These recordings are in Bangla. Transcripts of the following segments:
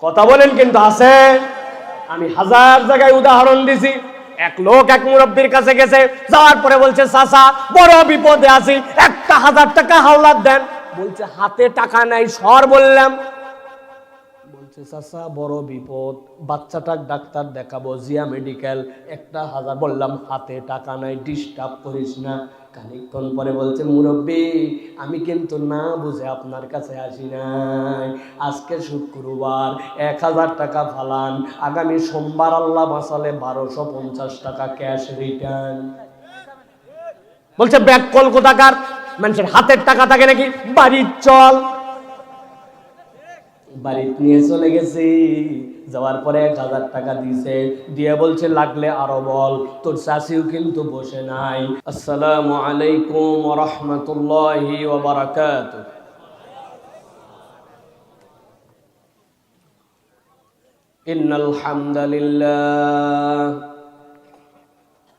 কথা বলেন কিন্তু আছে। আমি হাজার জায়গায় উদাহরণ দিছি। এক লোক এক মুরব্বির কাছে গেছে, যাওয়ার পরে বলছে চাচা বড় বিপদে আছি, 1000 টাকা হাওলাত দেন। বলছে হাতে টাকা নাই, সর বললাম। বলছে চাচা বড় বিপদ, বাচ্চাটার ডাক্তার দেখাবো, জিয়া মেডিকেল, 1000। বললাম হাতে টাকা নাই, ডিস্টার্ব করিস না। খানিকক্ষণ পরে বলছে মুরব্বি আমি কিন্তু না বুঝে আপনার কাছে আসি নাই, আজকে শুক্রবার 1000 টাকা ফালান, আগামী সোমবার আল্লাহ বাঁচালে 1250 টাকা ক্যাশ রিটার্ন। বলছে ব্যাক কল কোথাকার, মানুষের হাতের টাকা থাকে নাকি, বাড়ির চল। বাড়ি নিয়ে চলে গেছি, যাওয়ার পরে 1000 টাকা দিয়েছে, দিয়ে বলছে লাগলে আরো বল, তোর চাচিও কিন্তু বসে নাই। আসসালামু আলাইকুম ওয়া রাহমাতুল্লাহি ওয়া বারাকাতুহু। ইন্নাল হামদালিল্লাহ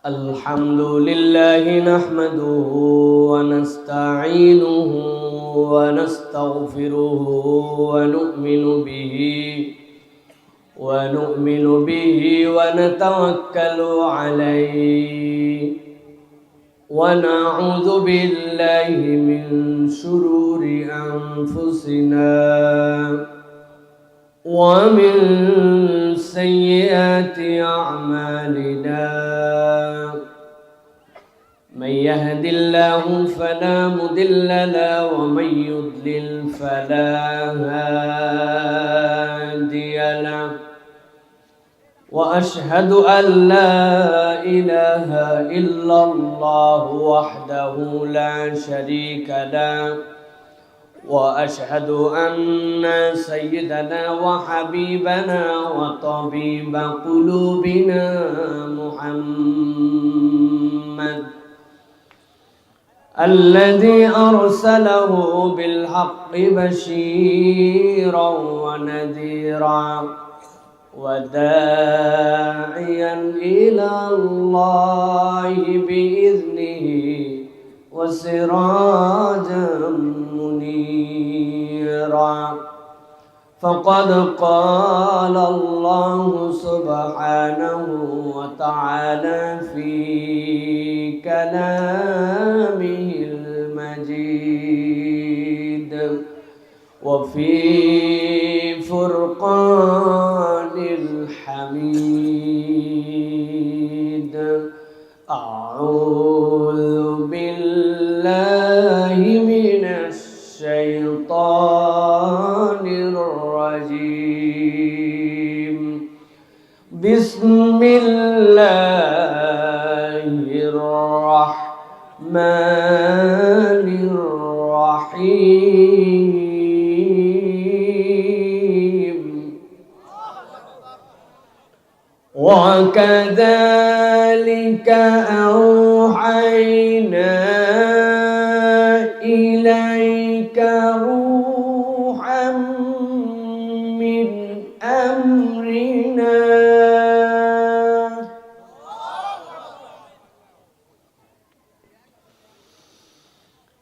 আলহামদুলিল্লাহি নাহমাদুহু ওয়া নাস্তাঈনুহু ওয়া নাস্তাগফিরুহু ওয়া নু'মিনু বিহি ওয়া নাতাওয়াক্কালু আলাইহি ওয়া নাউযু বিল্লাহি মিন শুরুরি আনফুসিনা ومن سيئات أعمالنا من يهد الله فلا مضل له ومن يضلل فلا هادي له وأشهد أن لا إله إلا الله وحده لا شريك له وأشهد أن سيدنا وحبيبنا وطبيب قلوبنا محمد الذي أرسله بالحق بشيرا ونذيرا وداعيا إلى الله بإذنه وسراجا منيرا فقد قال الله سبحانه وتعالى في كلامه المجيد وفي فرقان الحميد أعوذ بالله من الشيطان الرجيم بسم الله الرحمن الرحيم وكذلك أوحينا إليك روحا من أمرنا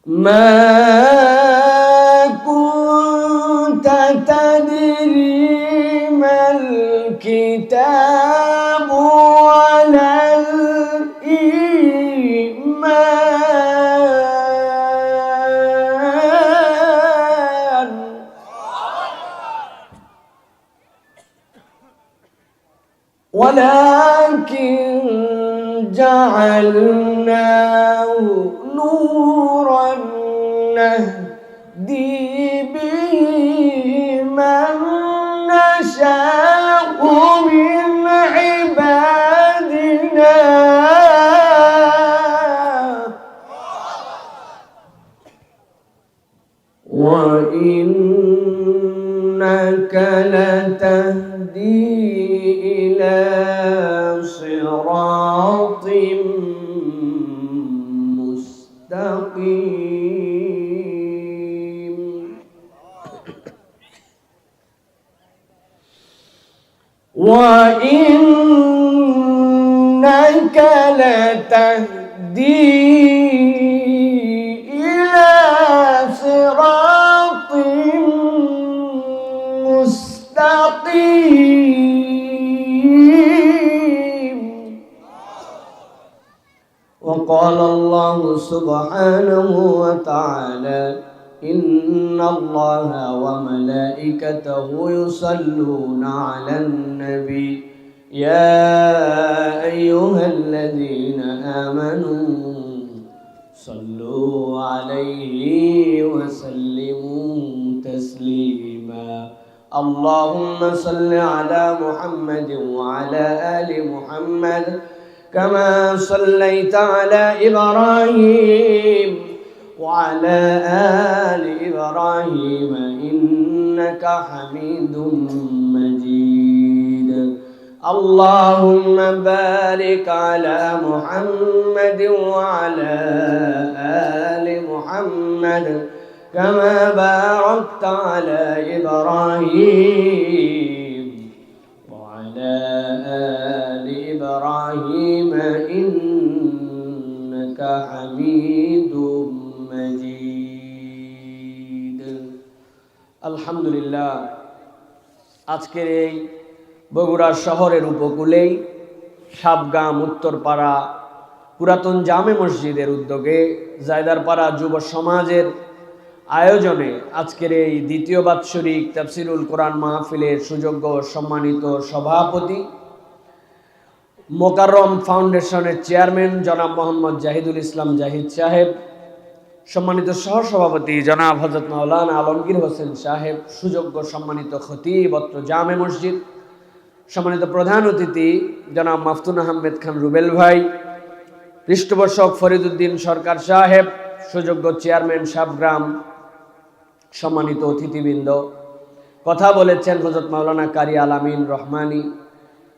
ما كنت تدري ما الكتاب ولا الإيمان ولكن جعلناه نورا نهدي به من نشاء من عبادنا وإنك لتهدي إلى صراط مستقيم وإنك لتهدي إلى صراط مستقيم قال الله سبحانه وتعالى إن الله وملائكته يصلون على النبي يا أيها الذين آمنوا صلوا عليه وسلموا تسليما اللهم صل على محمد وعلى آل محمد كما صليت على إبراهيم وعلى آل إبراهيم إنك حميد مجيد اللهم بارك على محمد وعلى آل محمد كما باركت على إبراهيم وعلى آل إبراهيم إنك حميد مجيد الحمد لله আজকের এই বগুড়া শহরের উপকূলেই সাবগাম উত্তরপাড়া পুরাতন জামে মসজিদের উদ্যোগে জায়দারপাড়া যুব সমাজের আয়োজনে আজকের এই দ্বিতীয় বাৎসরিক তাফসিরুল কোরআন মাহফিলের সুযোগ্য সম্মানিত সভাপতি মোকাররম ফাউন্ডেশনের চেয়ারম্যান জনাব মোহাম্মদ জাহিদুল ইসলাম জাহিদ সাহেব, সম্মানিত সহসভাপতি জনাব হযরত মাওলানা আলমগীর হোসেন সাহেব, সুযোগ্য সম্মানিত খতিব অত্র জামে মসজিদ, সম্মানিত প্রধান অতিথি জনাব মাফতুন আহমেদ খান রুবেল ভাই, পৃষ্ঠপোষক ফরিদউদ্দিন সরকার সাহেব, সুযোগ্য চেয়ারম্যান সাবগ্রাম, সম্মানিত অতিথিবৃন্দ, কথা বলেছেন হযরত মাওলানা কারি আলামিন রহমানী,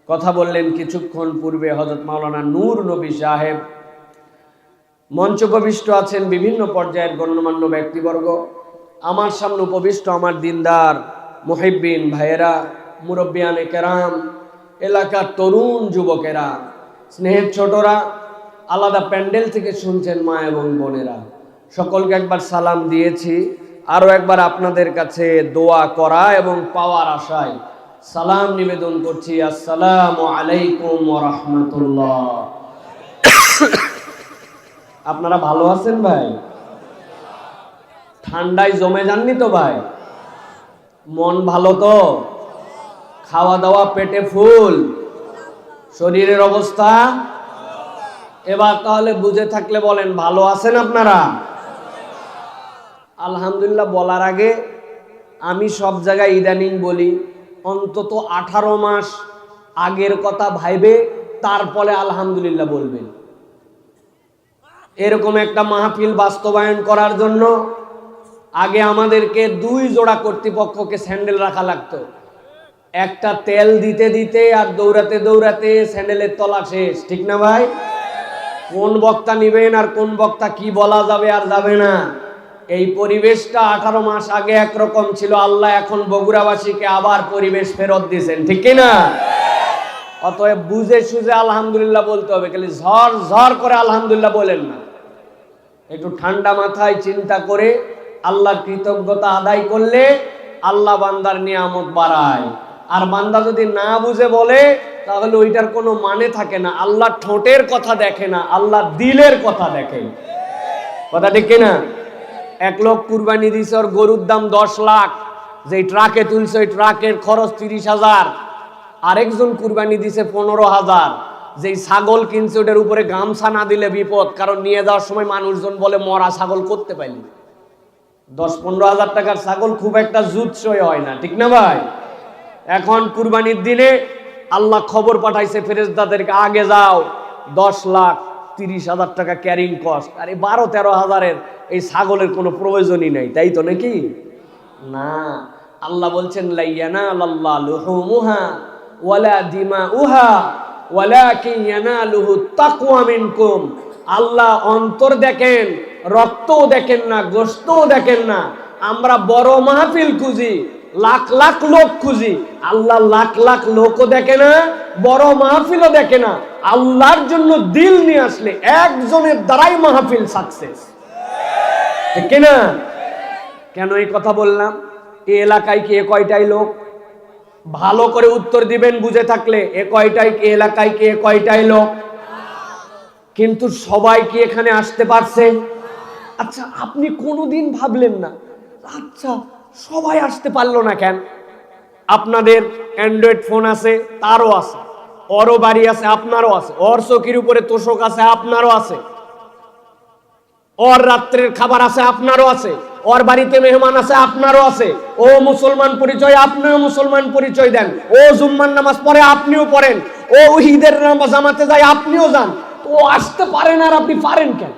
কথা বললেন কিছুক্ষণ পূর্বে হযরত মাওলানা নূর নবী সাহেব, মঞ্চ উপবিষ্ট আছেন বিভিন্ন পর্যায়ের গণ্যমান্য ব্যক্তিবর্গ, আমার সামনে উপবিষ্ট আমার দিনদার মুহিব্বিন ভাইয়েরা, মুরব্বিয়ানে কেরাম, এলাকার তরুণ যুবকেরা, স্নেহের ছোটরা, আলাদা প্যান্ডেল থেকে শুনছেন মা এবং বোনেরা, সকলকে একবার সালাম দিয়েছি। আরও একবার আপনাদের কাছে দোয়া করা এবং পাওয়ার আশায় সালাম নিবেদন করছি। আসসালামু আলাইকুম ওয়া রাহমাতুল্লাহ। আপনারা ভালো আছেন ভাই? ঠান্ডায় জমে যাননি তো ভাই? মন ভালো তো? খাওয়া দাওয়া পেটে ফুল? শরীরের অবস্থা? এবার তাহলে বুঝে থাকলে বলেন ভালো আছেন আপনারা? আলহামদুলিল্লাহ বলার আগে আমি সব জায়গায় ইদানিং বলি অন্তত 18 মাস আগের কথা ভাইবে তারপরে আলহামদুলিল্লাহ বলবেন। এরকম একটা মাহফিল বাস্তবায়ন করার জন্য আগে আমাদেরকে 2 জোড়া কর্তৃপক্ষকে স্যান্ডেল রাখা লাগতো। একটা তেল দিতে দিতে আর দৌড়াতে দৌড়াতে স্যান্ডেলের তলা শেষ, ঠিক না ভাই? কোন বক্তা নিবেন আর কোন বক্তা কি বলা যাবে আর যাবে না, এই পরিবেশটা 18 মাস আগে একরকম ছিল। আল্লাহ এখন বগুড়াবাসীকে আবার পরিবেশ ফেরত দিয়েছেন, ঠিক কি না? অতএব বুঝে সুঝে আলহামদুলিল্লাহ বলতে হবে, খালি ঝড় ঝড় করে আলহামদুলিল্লাহ বলেন না। একটু ঠান্ডা মাথায় চিন্তা করে আল্লাহর কৃতজ্ঞতা আদায় করলে আল্লাহ বান্দার নিয়ামত বাড়ায়। আর বান্দা যদি না বুঝে বলে তাহলে ওইটার কোনো মানে থাকে না। আল্লাহ ঠোঁটের কথা দেখে না, আল্লাহ দিলের কথা দেখে। কথা ঠিক কিনা? এক লোক কুরবানি দিছে, ওর গরুর দাম 10 লাখ, যেই ট্রাকে তুলছে ওই ট্রাকের খরচ 30,000। আরেকজন কুরবানি দিছে 15,000। যেই ছাগল কিনছে ওটার উপরে গামছা না দিলে বিপদ, কারণ নিয়ে যাওয়ার সময় মানুষজন বলে মরা ছাগল করতে পাইলি। 10-15 হাজার টাকার ছাগল খুব একটা জুৎসই হয় না, ঠিক না ভাই? এখন কুরবানির দিনে আল্লাহ খবর পাঠাইছে ফেরেশতাদেরকে, আগে যাও 10,30,000 টাকা ক্যারিং কস্ট। আর এই 12-13 হাজারের এই ছাগলের কোনো প্রয়োজনই নাই, তাই তো নাকি? না, আল্লাহ বলছেন লাইয়ানালাল্লাহু লুহুমুহা ওয়ালা দিমাউহা ওয়ালাকিন ইয়ানালুহু তাকওয়া মিনকুম। আল্লাহ অন্তর দেখেন, রক্তও দেখেন না, গোশতও দেখেন না। আমরা বড় মাহফিল খুঁজি, লাখ লাখ লোক খুঁজি, আল্লাহ লাখ লাখ লোকও দেখে না, বড় মাহফিলও দেখে না। আল্লাহর জন্য দিল নিয়ে আসলে একজনের দ্বারাই মাহফিল সাকসেস, ঠিক না? কেন এই কথা বললাম? এই এলাকায় কি কয়টাই লোক? ভালো করে উত্তর দিবেন বুঝে থাকলে। এলাকায় কি কয়টাই লোক? কিন্তু সবাই কি এখানে আসতে পারছে? আচ্ছা, আপনি কোনোদিন ভাবলেন না আচ্ছা সবাই আসতে পারলো না কেন? আপনাদের অ্যান্ড্রয়েড ফোন আছে, তারও আছে, ওরও বাড়ি আছে, আপনারও আছে, ওর চৌকির উপরে তোষক আছে, আপনারও আছে, ওর রাত্রের খাবার আছে, আপনারও আছে, ওর বাড়িতে মেহমান আছে, আপনারও আছে। ও মুসলমান পরিচয়, আপনিও মুসলমান পরিচয় দেন। ও জুম্মার নামাজ পড়ে, আপনিও পড়েন। ও ঈদের নামাজ জামাতে যায়, আপনিও যান। ও আসতে পারেন আর আপনি পারেন কেন?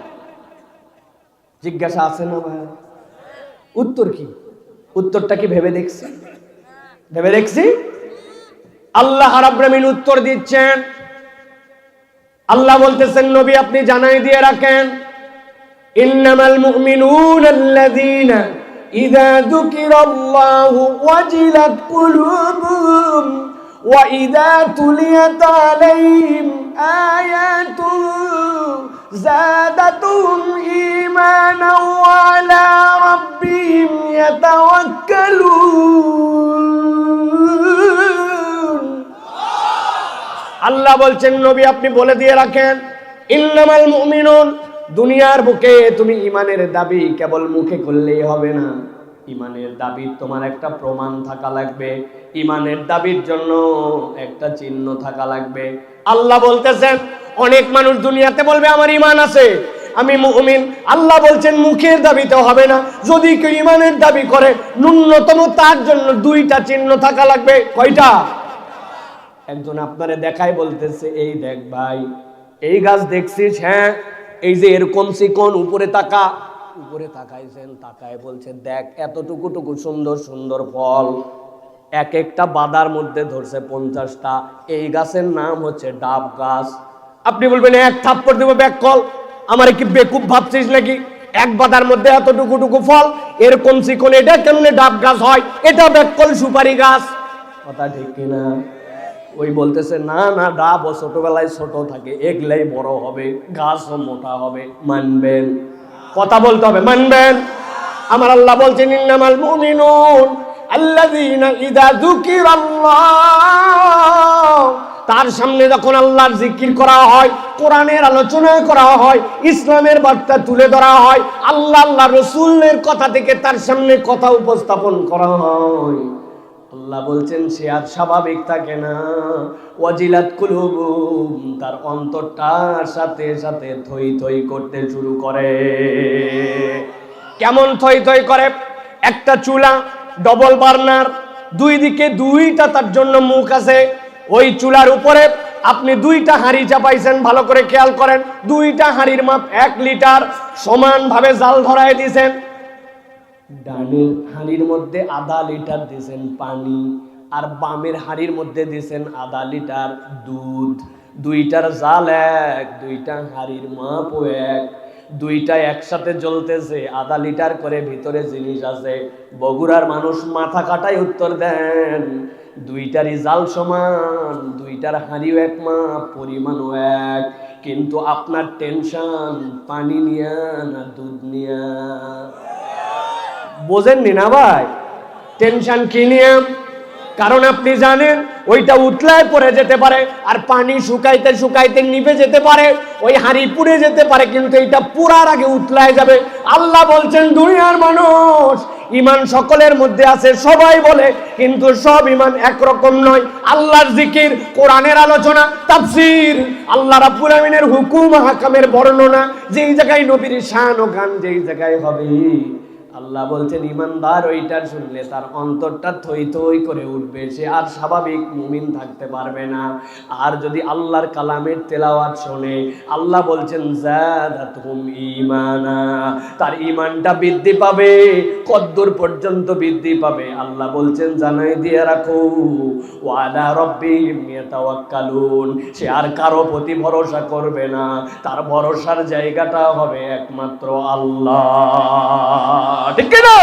জিজ্ঞাসা আছে না ভাই? উত্তর কি? উত্তরটা কি ভেবে দেখছি? ভেবে দেখছি? আল্লাহ রাব্বুল আমিন উত্তর দিচ্ছেন। আল্লাহ বলতেছেন, নবী আপনি জানাই দিয়ে রাখেন, ইন্নামাল মুমিনুনা আল্লাযীনা ইযা যুকিরাল্লাহু ওয়াজিলাত কুলুবুহুম ওয়া ইযা তুলিয়াত আলাইহিম আয়াতুহু যাদাতুহুম ঈমানান ওয়া আলা রাব্বিহিম ইয়াতাওয়াক্কালুন। আল্লাহ বলছেন, নবী আপনি বলে দিয়ে রাখেন, ইন্নামাল মুমিনুন, দুনিয়ার বুকে তুমি ইমানের দাবি কেবল মুখে করলেই হবে না। ইমানের দাবি তোমার একটা প্রমাণ থাকা লাগবে, ইমানের দাবির জন্য একটা চিহ্ন থাকা লাগবে। আল্লাহ বলতেছেন, অনেক মানুষ দুনিয়াতে বলবে আমার ইমান আছে, আমি মুমিন। আল্লাহ বলছেন মুখের দাবিতে হবে না, যদি কেউ ইমানের দাবি করে ন্যূনতম তার জন্য দুইটা চিহ্ন থাকা লাগবে। কয়টা? একজন আপনারে দেখায় বলতেছে, এই দেখ ভাই, এই গাছ দেখছিস? হ্যাঁ। এই যে এরকম চিকন, উপরে তাকা। উপরে তাকাইছেন, তাকায় বলছে দেখ এতটুকু টুকু সুন্দর সুন্দর ফল, এক একটা বাদার মধ্যে ধরছে 50টা। এই গাছের নাম হচ্ছে ডাব গাছ। আপনি বলবেন এক থাপ্পড় দেবো ব্যাককল, আমার কি বেকুব ভাবছিস নাকি? এক বাদার মধ্যে এতটুকু টুকু ফল, এরকম চিকন, এটা কেমনে ডাব গাছ হয়? এটা ব্যাককল সুপারি গাছ। কথা ঠিক কিনা? ওই বলতেছে না না, ডাব ও ছোটবেলায় ছোট থাকে, এগলাই বড় হবে, গাছও মোটা হবে। মানবেন? কথা বলতে হবে, মানবেন? আমার আল্লাহ বলছেন, ইন্নামাল মুমিনুন আল্লাযীনা ইযা যুকিরাল্লাহ, তার সামনে যখন আল্লাহর জিকির করা হয়, কোরআনের আলোচনা করা হয়, ইসলামের বার্তা তুলে ধরা হয়, আল্লাহ আল্লাহ রাসূলের কথা থেকে তার সামনে কথা উপস্থাপন করা হয়, আল্লাহ বলছেন সে আর স্বাভাবিক থাকে না। ওয়াজিলাত কুলুবুহুম, তার অন্তরটার সাথে সাথে থই থই করতে শুরু করে। কেমন থই থই করে? একটা চুলা, ডবল বার্নার, দুই দিকে দুইটা তার জন্য মুখ আছে। ওই চুলার উপরে আপনি দুইটা হাঁড়ি চাপাইছেন, ভালো করে খেয়াল করেন, দুইটা হাঁড়ির মাপ 1 লিটার, সমানভাবে জাল ধরায় দিয়েছেন। ডানের হাঁড়ির মধ্যে আধা লিটার দিয়েছেন পানি, আর বামের হাঁড়ির মধ্যে দিয়েছেন আধা লিটার দুধ। দুইটার জাল এক, দুইটা হাঁড়ির মাপও এক, দুইটা একসাথে জ্বলতেছে, আধা লিটার করে ভিতরে জিনিস আছে। বগুড়ার মানুষ মাথা কাটায় উত্তর দেন, দুইটারই জাল সমান, দুইটার হাঁড়িও এক মাপ, পরিমাণও এক, কিন্তু আপনার টেনশন পানি নিয়া না দুধ নিয়া। বোঝেননি না ভাই? টেনশন কি নিয়ে? কারণ আপনি জানেন ওইটা উতলায় পড়ে যেতে পারে, আর পানি শুকাইতে শুকাইতে নিভে যেতে পারে, ওই হাঁড়ি পুড়ে যেতে পারে, কিন্তু এটা পুরার আগে উতলায় যাবে। আল্লাহ বলছেন দুনিয়ার মানুষ ইমান সকলের মধ্যে আছে, সবাই বলে, কিন্তু সব ইমান একরকম নয়। আল্লাহর জিকির, কোরআনের আলোচনা, তাফসীর, আল্লাহ রাব্বুল আমিনের হুকুম হাকামের বর্ণনা, যেই জায়গায় নবীর শান ও গান যেই জায়গায় হবে, আল্লাহ বলছেন ইমানদার ওইটা শুনলে তার অন্তরটা থই থই করে উঠবে, সে আর স্বাভাবিক মুমিন থাকতে পারবে না। আর যদি আল্লাহর কালামের তেলাওয়াত শোনে, আল্লাহ বলছেন যাদাতুহুম ঈমানা, তার ঈমানটা বৃদ্ধি পাবে। কদ্দুর পর্যন্ত বৃদ্ধি পাবে? আল্লাহ বলছেন জানাই দিয়ে রাখো, ওয়া আলা রাব্বিহিম ইয়াতাওয়াক্কালুন, সে আর কারো প্রতি ভরসা করবে না, তার ভরসার জায়গাটা হবে একমাত্র আল্লাহ। ঠিক না?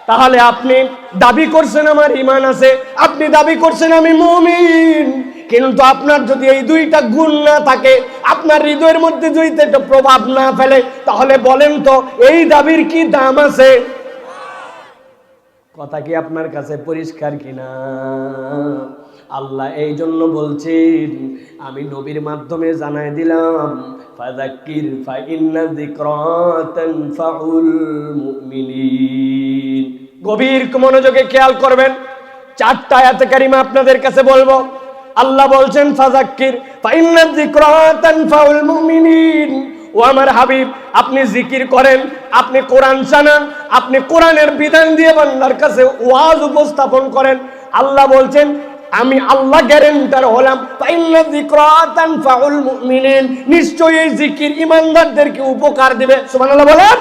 তাহলে আপনি দাবি করছেন আমার ঈমান আছে, আপনি দাবি করছেন আমি মুমিন, কিন্তু আপনার যদি এই দুইটা গুণ না থাকে, আপনার হৃদয়ের মধ্যে যদি এটা প্রভাব না ফেলে, তাহলে বলেন তো এই দাবির কি দাম আছে? কথা কি আপনার কাছে পরিষ্কার কিনা? আল্লাহ এই জন্য বলছেন, আমি নবীর মাধ্যমে জানাই দিলাম, ফাযাক্কির ফাইন্না যিকরা তানফাউল মুমিনিন। গভীর মনোযোগে খেয়াল করবেন, 4টা আয়াতে কারিমা আপনাদের কাছে বলবো। আল্লাহ বলছেন ফাযাক্কির ফাইন্না যিকরা তানফাউল মুমিনিন। ও আমার হাবিব, আপনি জিকির করেন, আপনি কোরআন জানান, আপনি কোরআনের বিধান দিয়ে বান্দার কাছে ওয়াজ উপস্থাপন করেন। আল্লাহ বলছেন আমি আল্লাহ গ্যারান্টার হলাম, ফাইন্না যিকরা তানফাউল মুমিনিন, নিশ্চয়ই এই জিকির ঈমানদারদেরকে উপকার দিবে। সুবহানাল্লাহ বলেন।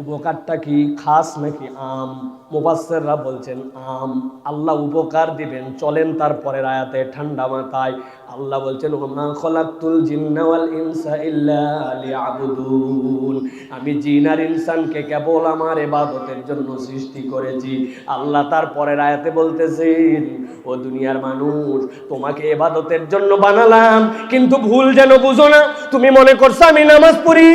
উপকারটা কি খাস নাকি আম? মুফাসসিররা বলছেন আম। আল্লাহ উপকার দিবেন, চলেন তারপরের আয়াতে ঠান্ডা মাথায়। আল্লাহ বলছেন ওমা খলাকতুল জিন্না ওয়াল ইনসা ইল্লা লিয়াবুদুন, আমি জিন আর ইনসানকে কেবল আমার ইবাদতের জন্য সৃষ্টি করেছি। আল্লাহ তারপরের আয়াতে বলতেছেন ও দুনিয়ার মানুষ, তোমাকে ইবাদতের জন্য বানালাম, কিন্তু ভুল যেন বুঝো না। তুমি মনে করছো আমি নামাজ পড়ি,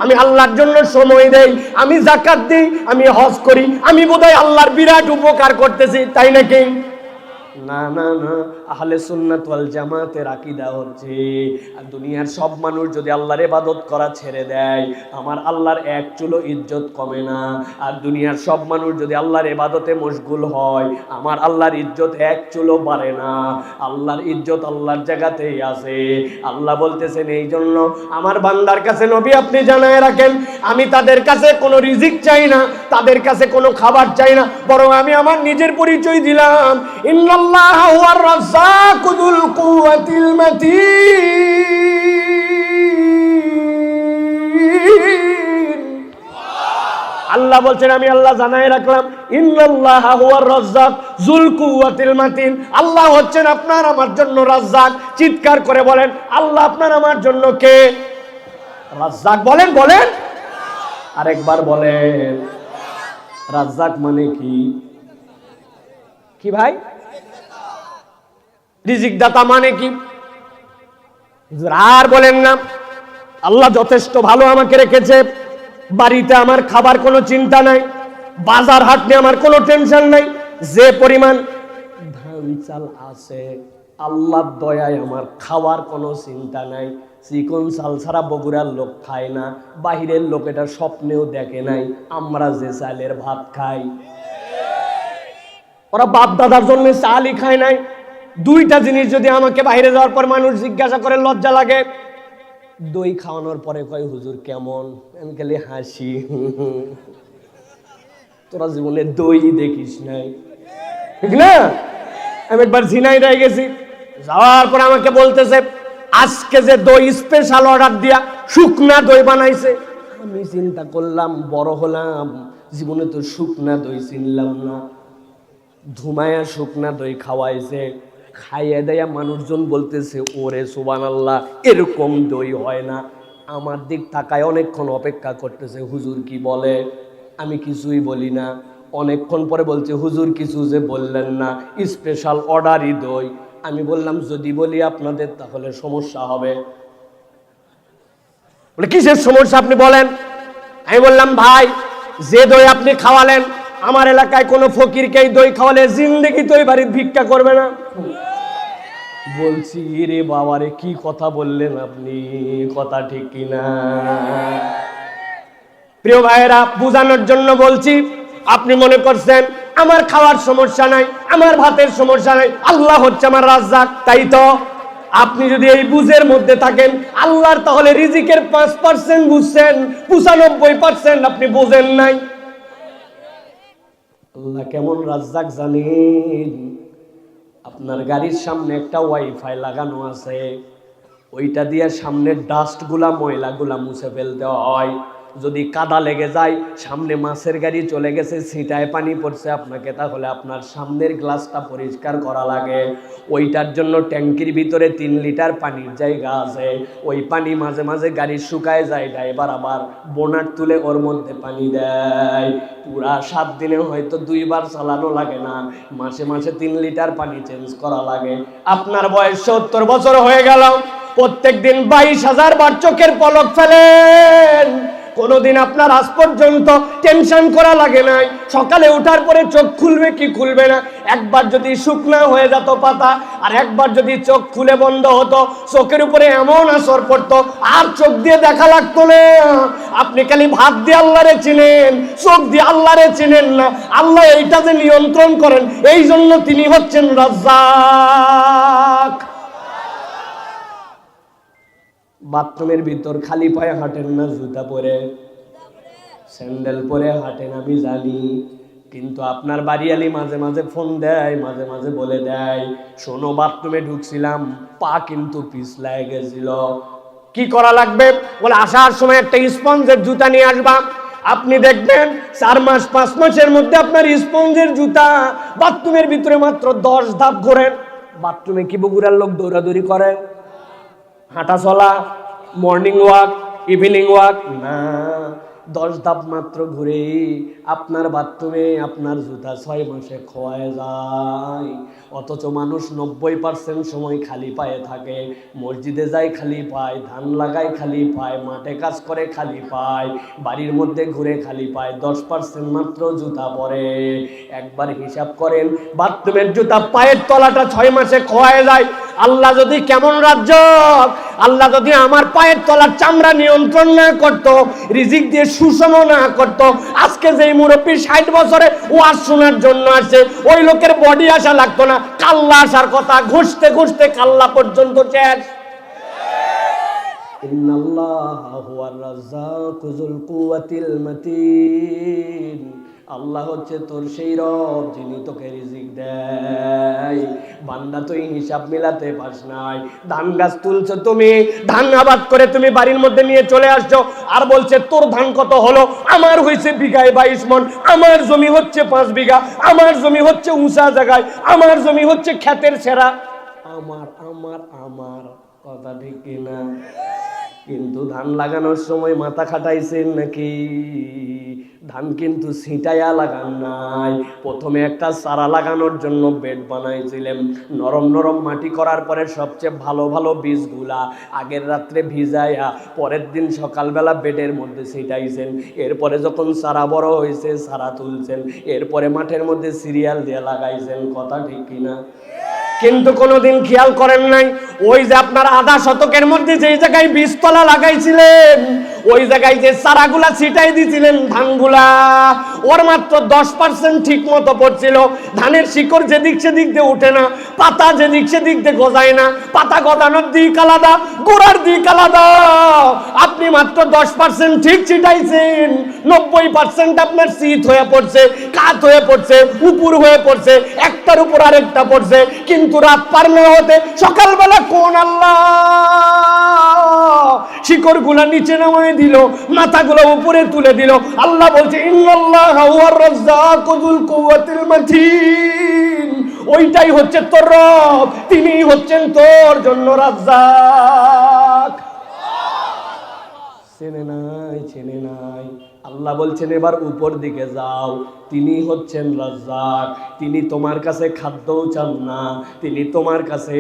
আমি আল্লাহর জন্য সময় দেই, আমি যাকাত দিই, আমি হজ করি, আমি বোধহয় আল্লাহর বিরাট উপকার করতেছি, তাই নাকি? না না না, আহলে সুন্নাত ওয়াল জামাতের আকীদা হচ্ছে আর দুনিয়ার সব মানুষ যদি আল্লাহর ইবাদত করা ছেড়ে দেয়, আমার আল্লাহর এক চুলো ইজ্জত কমে না। আর দুনিয়ার সব মানুষ যদি আল্লাহর ইবাদতে মশগুল হয়, আমার আল্লাহর ইজ্জত এক চুলো বাড়ে না। আল্লাহর ইজ্জত আল্লাহর জায়গাতেই আছে। আল্লাহ বলতেছেন এই জন্য আমার বান্দার কাছে নবী আপনি জানায় রাখেন, আমি তাদের কাছে কোনো রিজিক চাই না, তাদের কাছে কোনো খাবার চাই না, বরং আমি আমার নিজের পরিচয় দিলাম, ইন্নাল্লাহ হুয়ার রাজ্জাকু যুল কুওয়াতিল মাতিন। আল্লাহ বলছেন আমি আল্লাহ জানাই রাখলাম, ইন্নাল্লাহ হুয়ার রাজ্জাক যুল কুওয়াতিল মাতিন। আল্লাহ হচ্ছেন আপনার আমার জন্য রাজ্জাক। চিৎকার করে বলেন আল্লাহ আপনার আমার জন্য কে? রাজ্জাক। বলেন বলেন, আরেকবার বলেন। রাজ্জাক মানে কি? কি ভাই? রিজিক দাতা মানে কি? আর বলেন না। আল্লাহ যথেষ্ট ভালো আমাকে রেখেছে, বাড়িতে আমার খাবার কোনো চিন্তা নাই, বাজার হাট নিয়ে আমার কোনো টেনশন নাই, যে পরিমাণ ধান চাল আছে আল্লাহর দয়ায় আমার খাওয়ার কোনো চিন্তা নাই। চিকন চাল ছাড়া বগুড়ার লোক খায় না, বাহিরের লোক এটা স্বপ্নেও দেখে নাই। আমরা যে চালের ভাত খাই, ওরা বাপ দাদার জন্য চালই খায় নাই। 2টা জিনিস যদি আমাকে বাইরে যাওয়ার পর মানুষ জিজ্ঞাসা করে লজ্জা লাগে। দই খাওয়ানোর পরে কয় হুজুর কেমন, আমি খালি হাসি। তোরা জীবনে দই দেখিস নাই, ঠিক না? আমি একবার ঝিনাইদহে গেছি, যাওয়ার পর আমাকে বলতেছে আজকে যে দই স্পেশাল অর্ডার দিয়া শুকনা দই বানাইছে। আমি চিন্তা করলাম, বড় হলাম, জীবনে তো শুকনা দই চিনলাম না। ধুমায়া শুকনা দই খাওয়াইছে, খাইয়ে দেয়া মানুষজন বলতেছে ওরে সুবহানাল্লাহ, এরকম দই হয় না। আমার দিক তাকায় অনেকক্ষণ অপেক্ষা করতেছে, হুজুর কি বলে? আমি কিছুই বলি না। অনেকক্ষণ পরে বলছে হুজুর কিছু যে বললেন না, স্পেশাল অর্ডারই দই। আমি বললাম যদি বলি আপনাদের তাহলে সমস্যা হবে। বলে কিসের সমস্যা আপনি বলেন। আমি বললাম ভাই, যে দই আপনি খাওয়ালেন, আমার এলাকায় কোনো ফকিরকে এই দই খাওয়ালে জিন্দেগি তো এই বাড়ির ভিক্ষা করবে না। বলছি রে বাবারে, কি কথা বললেন আপনি, কথা ঠিক কিনা? প্রিয় ভাইয়েরা, বুঝানোর জন্য বলছি। আপনি মনে করছেন আমার খাওয়ার সমস্যা নাই, আমার ভাতের সমস্যা নাই, আল্লাহ হচ্ছে আমার রাজ্জাক, তাই তো? আপনি যদি এই বুঝের মধ্যে থাকেন আল্লাহর, তাহলে রিজিকের 5% বুঝছেন, 95% আপনি বুঝেন নাই। আল্লাহ কেমন রাজ্জাক জানেন? আপনার গাড়ির সামনে একটা ওয়াইফাই লাগানো আছে, ওইটা দিয়ে সামনের ডাস্টগুলা ময়লাগুলা মুছে ফেলতে হয়। যদি কাদা লেগে যায়, সামনে মাছের গাড়ি চলে গেছে, ছিটায় পানি পড়ছে আপনাকে, তাহলে আপনার সামনের গ্লাসটা পরিষ্কার করা লাগে। ওইটার জন্য ট্যাঙ্কির ভিতরে 3 লিটার পানির জায়গা আছে, ওই পানি মাঝে মাঝে গাড়ি শুকায় যায়, ড্রাইভার আবার বোনাট তুলে ওর মধ্যে পানি দেয়। পুরা 7 দিনে হয়তো 2 বার চালানো লাগে না, মাসে মাসে 3 লিটার পানি চেঞ্জ করা লাগে। আপনার বয়স 70 বছর হয়ে গেল, প্রত্যেক দিন 22,000 বার চোখের পলক ফেলেন, কোনোদিন আপনার আজ পর্যন্ত টেনশন করা লাগে নাই সকালে ওঠার পরে চোখ খুলবে কি খুলবে না। একবার যদি শুকনা হয়ে যেত পাতা, আর একবার যদি চোখ খুলে বন্ধ হতো, চোখের উপরে এমন আসর পড়তো আর চোখ দিয়ে দেখা লাগতো না। আপনি খালি ভাত দিয়ে আল্লাহরে চিনেন, চোখ দিয়ে আল্লাহরে চিনেন না। আল্লাহ এইটা যে নিয়ন্ত্রণ করেন, এই জন্য তিনি হচ্ছেন রাজ্জাক। বাথরুমের ভিতর খালি পায়ে হাঁটেন না, জুতা পরে স্যান্ডেল পরে হাঁটেন আমি জানি, কিন্তু আপনার বাড়িয়ালি মাঝে মাঝে ফোন দেয়, মাঝে মাঝে বলে দেয়, শোনো বাথরুমে ঢুকছিলাম, পা কিন্তু পিছলায় গেছিল। কি করা লাগবে? বলে আসার সময় একটা স্পঞ্জের জুতা নিয়ে আসবা। আপনি দেখবেন 4 মাস 5 মাসের মধ্যে আপনার স্পঞ্জের জুতা বাথরুমের ভিতরে মাত্র 10 ধাপ ঘোরেন। বাথরুমে কি বগুড়ার লোক দৌড়াদৌড়ি করে, হাঁটা চলা, মর্নিং ওয়াক, ইভিনিং ওয়াক না, 10 ধাপ মাত্র ঘুরে আপনার বাথরুমে আপনার জুতা 6 মাসে খোয়ায় যায়। অথচ মানুষ 90% সময় খালি পায়ে থাকে, মসজিদে যায় খালি পায়, ধান লাগায় খালি পায়, মাঠে কাজ করে খালি পায়, বাড়ির মধ্যে ঘুরে খালি পায়, 10% মাত্র জুতা পরে। একবার হিসাব করেন, বাথরুমের জুতা পায়ের তলাটা 6 মাসে খোয়ায় যায়। আল্লাহ যদি কেমন রাজ্য, আল্লাহ যদি আমার পায়ের তলার চামড়া নিয়ন্ত্রণ না করত, রিজিক দিয়ে সুষম না করত, আজকে যেই মুরব্বী 60 বছরে ওয়াজ শোনার জন্য আসে, ওই লোকের বডি আসা লাগতো না, কাল্লা আসার কথা। ঘুষতে ঘুষতে কাল্লা পর্যন্ত শেষ। ইন্নাল্লাহা হুয়ার রাজ্জাকু যুল কুওয়াতিল মাতিন। আল্লাহ হচ্ছে তোর সেই রব যিনি তোকে রিজিক দেয়। বান্দা তুই হিসাব মিলাতে পাস নাই। ধান গাছ তুলছো তুমি, ধান আবাদ করে তুমি বাড়ির মধ্যে নিয়ে চলে আসছো, আর বলছে তোর ধান কত হলো? আমার হয়েছে বিঘায় 22 মণ, আমার জমি হচ্ছে 5 বিঘা, আমার জমি হচ্ছে উঁচা জায়গায়, আমার জমি হচ্ছে ক্ষেতের সেরা। আমার আমার আমার কথা ঠিক কিনা? কিন্তু ধান লাগানোর সময় মাথা খাটাইছেন নাকি? ধান কিন্তু ছিটাইয়া লাগান নাই। প্রথমে একটা চারা লাগানোর জন্য বেড বানাইছিলেন, নরম নরম মাটি করার পরে সবচেয়ে ভালো ভালো বীজগুলা আগের রাত্রে ভিজাইয়া পরের দিন সকালবেলা বেডের মধ্যে ছিটাইছেন। এরপরে যখন চারা বড় হয়েছে চারা তুলছেন, এরপরে মাঠের মধ্যে সিরিয়াল দিয়ে লাগাইছেন। কথা ঠিক কিনা? কিন্তু কোনোদিন খেয়াল করেন নাই, ওই যে আপনার আধা শতকের মধ্যে যেই জায়গায় বীজতলা লাগাইছিলেন, ওই জায়গায় যে চারাগুলা ছিটাই দিছিলেন ধানগুলা, ওর মাত্র 10% ঠিক মতো পড়ছিল। ধানের শিকড় যেদিক সেদিক দিয়ে উঠে না, পাতা যেদিক সেদিক দিয়ে গজায় না, পাতা গজানোর দিক আলাদা, গোড়ার দিক আলাদা। আপনি মাত্র 10% ঠিক ছিটাইছেন, 90% আপনার শীত হয়ে পড়ছে, কাত হয়ে পড়ছে, উপর হয়ে পড়ছে, একটার উপর আরেকটা পড়ছে। কিন্তু রাত পার না হতে সকালবেলা কোন আল্লাহ শিকড়গুলা নিচে নামায় দিল, মাথাগুলো উপরে তুলে দিল। আল্লাহ বলছে ইন্নাল্লাহা হুয়ার রাজ্জাকু যুল কুওয়াতিল মাতিন। ওইটাই হচ্ছে তোর রব, তিনিই হচ্ছেন তোর জন্য রাজ্জাক। চেনে নাই, চেনে নাই। আল্লাহ বলছেন এবার উপর দিকে যাও, তিনি হচ্ছেন রাজ্জাক। তিনি তোমার কাছে খাদ্যও চান না, তিনি তোমার কাছে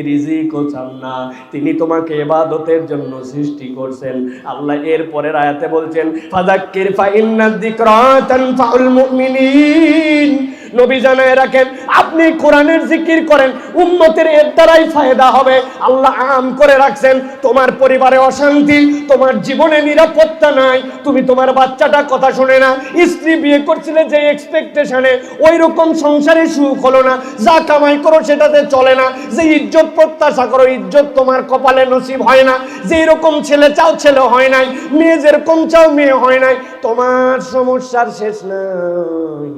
রিজিকও চান না, তিনি তোমাকে ইবাদতের জন্য সৃষ্টি করছেন। আল্লাহ এর পরের আয়াতে বলছেন ফাযাক্কির ফাইন্নায যিকরা তানফাউল মুমিনিন। নবী জানায় রাখেন, আপনি কোরআনের জিকির করেন, উম্মতের এর দ্বারাই ফায়দা হবে। আল্লাহ আম করে রাখছেন, তোমার পরিবারে অশান্তি, তোমার জীবনে নিরাপত্তা নাই, তুমি তোমার বাচ্চাটা কথা শুনে না, স্ত্রী বিয়ে করছিলে যে এক্সপেকটেশনে, ওই রকম সংসারে সুখ হলো না, যা কামাই করো সেটাতে চলে না, যে ইজ্জত প্রত্যাশা করো ইজ্জত তোমার কপালে নসিব হয় না, যে রকম ছেলে চাও ছেলে হয় নাই, মেয়ে যেরকম চাও মেয়ে হয় নাই, তোমার সমস্যার শেষ নাই।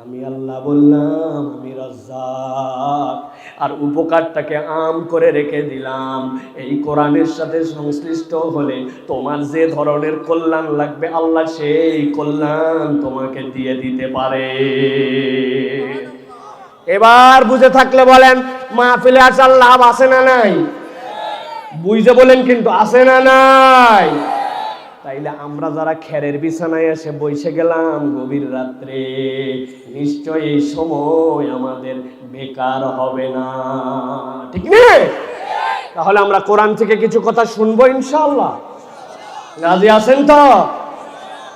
আমি আল্লাহ বললাম আমি রাজ্জাক, আর উপকারটাকে আম করে রেখে দিলাম। এই কোরআনের সাথে সংশ্লিষ্ট হলে তোমার যে ধরনের কল্যাণ লাগবে আল্লাহ সেই কল্যাণ তোমাকে দিয়ে দিতে পারে। এবার বুঝে থাকলে বলেন, মাহফিলে আসার লাভ আছে না নাই? বুঝে বলেন কিন্তু, আছে না নাই? তাইলে আমরা যারা খেরের বিছানায় এসে বসে গেলাম গভীর রাত্রে, নিশ্চয় এই সময় আমাদের বেকার হবে না, ঠিক নেই? তাহলে আমরা কোরআন থেকে কিছু কথা শুনবো ইনশাআল্লাহ। রাজি আছেন তো?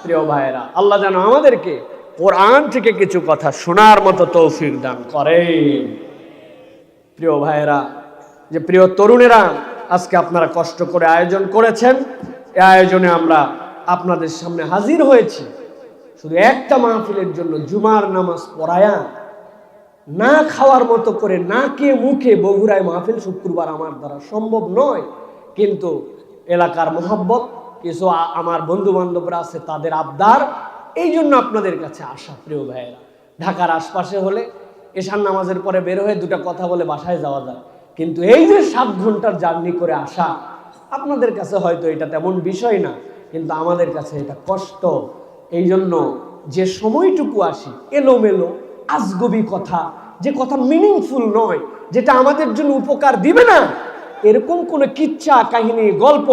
প্রিয় ভাইয়েরা, আল্লাহ যেন আমাদেরকে কোরআন থেকে কিছু কথা শোনার মতো তৌফিক দান করেন। প্রিয় ভাইয়েরা, যে প্রিয় তরুণেরা, আজকে আপনারা কষ্ট করে আয়োজন করেছেন, এই আয়োজনে আমরা আপনাদের সামনে হাজির হয়েছি শুধু একটা মাহফিলের জন্য। জুমার নামাজ পড়ায়া না খাওয়ার মতো করে না কে মুখে বগুড়ায় মাহফিল শুক্রবার আমার দ্বারা সম্ভব নয়, কিন্তু এলাকার মোহাব্বত, কিছু আমার বন্ধু বান্ধবরা আছে তাদের আবদার, এই জন্য আপনাদের কাছে আসা। প্রিয় ভাইয়েরা, ঢাকার আশপাশে হলে এশার নামাজের পরে বের হয়ে দুটা কথা বলে বাসায় যাওয়া যায়, কিন্তু এই যে 7 ঘন্টার জার্নি করে আসা, আপনাদের কাছে হয়তো এটা তেমন বিষয় না, কিন্তু আমাদের কাছে এটা কষ্ট। এই জন্য যে সময়টুকু আসি এলোমেলো আজগবি কথা, যে কথা মিনিংফুল নয়, যেটা আমাদের জন্য উপকার দিবে না, এরকম কোনো কিচ্ছা কাহিনী গল্প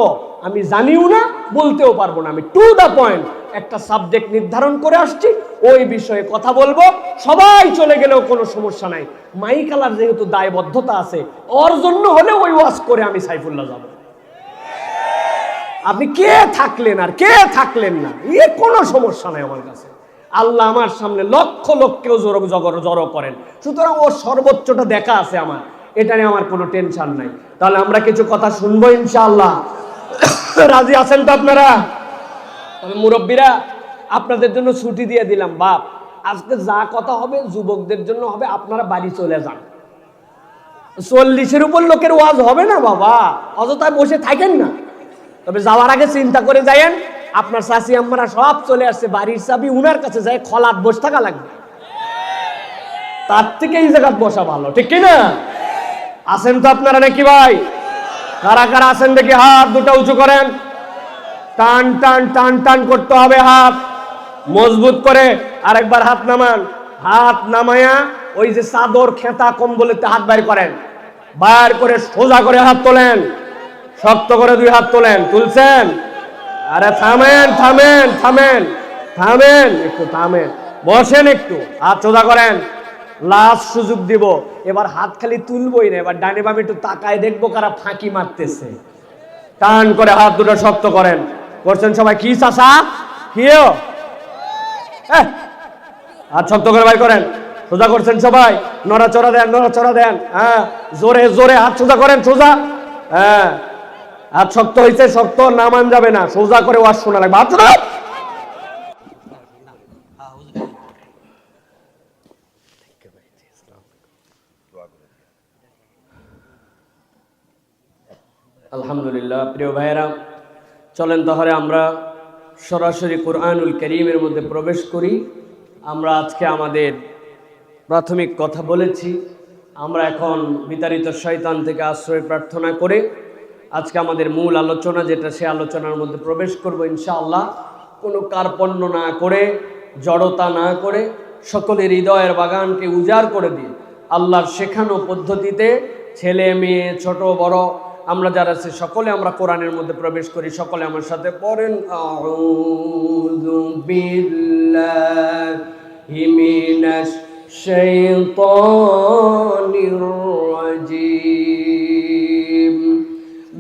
আমি জানিও না, বলতেও পারবো না। আমি টু দা পয়েন্ট একটা সাবজেক্ট নির্ধারণ করে আসছি, ওই বিষয়ে কথা বলবো। সবাই চলে গেলেও কোনো সমস্যা নাই, মাইকালার যেহেতু দায়বদ্ধতা আছে, ওর জন্য হলে ওই ওয়াজ করে আমি সাইফুল্লাহ যাব। আপনি কে থাকলেন আর কে থাকলেন না, এর কোনো সমস্যা নাই আমার কাছে। আল্লাহ আমার সামনে লক্ষ লক্ষেও জড়ো করেন, সুতরাং ওর সর্বোচ্চটা দেখা আছে আমার, এটা নিয়ে আমার কোনো টেনশন নাই। তাহলে আমরা কিছু কথা শুনবো ইনশাআল্লাহ। রাজি আছেন তো আপনারা? তবে মুরব্বীরা, আপনাদের জন্য ছুটি দিয়ে দিলাম। বাপ, আজকে যা কথা হবে যুবকদের জন্য হবে, আপনারা বাড়ি চলে যান। 40-এর উপর লোকের ওয়াজ হবে না বাবা, অযথায় বসে থাকেন না। তবে যাওয়ার আগে চিন্তা করে যায়েন, আপনার চাচি আম্মারা সব চলে আসছে, বাড়ির চাবি উনার কাছে যায় খলাত বসে থাকা লাগবে, তার থেকে এই জায়গা বসা ভালো, ঠিক কিনা? আছেন তো আপনারা নাকি ভাই? কারা কারা আছেন দেখি হাত দুটো উঁচু করেন। টান টান টান টান করতে হবে, হাত মজবুত করে। আরেকবার হাত নামান, হাত নামায়া ওই যে চাদর খেতা কম্বলেতে হাত বাইর করেন, বাইর করে সোজা করে হাত তোলেন, শক্ত করে 2 হাত তোলেন। তুলছেন? আরে থামেন থামেন থামেন থামেন, একটু থামেন, বসেন, একটু হাত সোজা করেন। লাস্ট সুযোগ দিব, এবার হাত খালি তুলবই না, এবার ডানে বামে একটু তাকায় দেখবো কারা ফাঁকি মারতেছে। টান করে হাত দুটো শক্ত করেন। করছেন সবাই? কি চাচা কিও হাত শক্ত করে বাই করেন, সোজা করছেন সবাই, নড়াচড়া দেন, নড়াচড়া দেন। হ্যাঁ, জোরে জোরে হাত সোজা করেন, সোজা। হ্যাঁ, হাত শক্ত হয়েছে, শক্ত নামান যাবে না, সোজা করে ওয়াজ শোনা লাগবে। হাত সোজা। আলহামদুলিল্লাহ। প্রিয় ভাইয়েরা, চলেন তাহলে আমরা সরাসরি কোরআনুল কারীমের মধ্যে প্রবেশ করি। আমরা আজকে আমাদের প্রাথমিক কথা বলেছি, আমরা এখন বিতাড়িত শয়তান থেকে আশ্রয় প্রার্থনা করে আজকে আমাদের মূল আলোচনা যেটা, সে আলোচনার মধ্যে প্রবেশ করব ইনশাআল্লাহ। কোনো কার্পণ্য না করে, জড়তা না করে, সকলের হৃদয়ের বাগানকে উজাড় করে দিয়ে আল্লাহর শেখানো পদ্ধতিতে ছেলে মেয়ে ছোট বড় আমরা যারা আছি সকলে আমরা কোরআনের মধ্যে প্রবেশ করি। সকলে আমার সাথে পড়েন, আউযু বিল্লাহি মিনাশ শাইতানির রাজীম।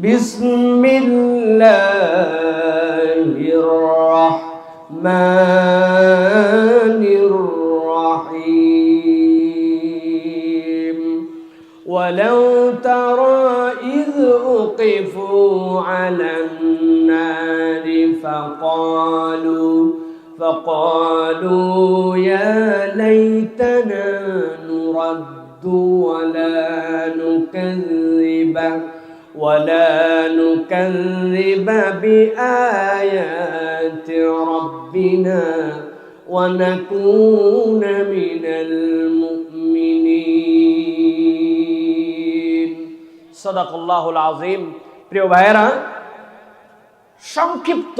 বিসমিল্লাহির রাহমানির রাহিম। ওয়ালাউ তারা إذ وقفوا على النار فقالوا يا ليتنا نرد ولا نكذب بآيات ربنا ونكون من المؤمنين। সাদাকাল্লাহুল আযীম। প্রিয় ভাইয়েরা, সংক্ষিপ্ত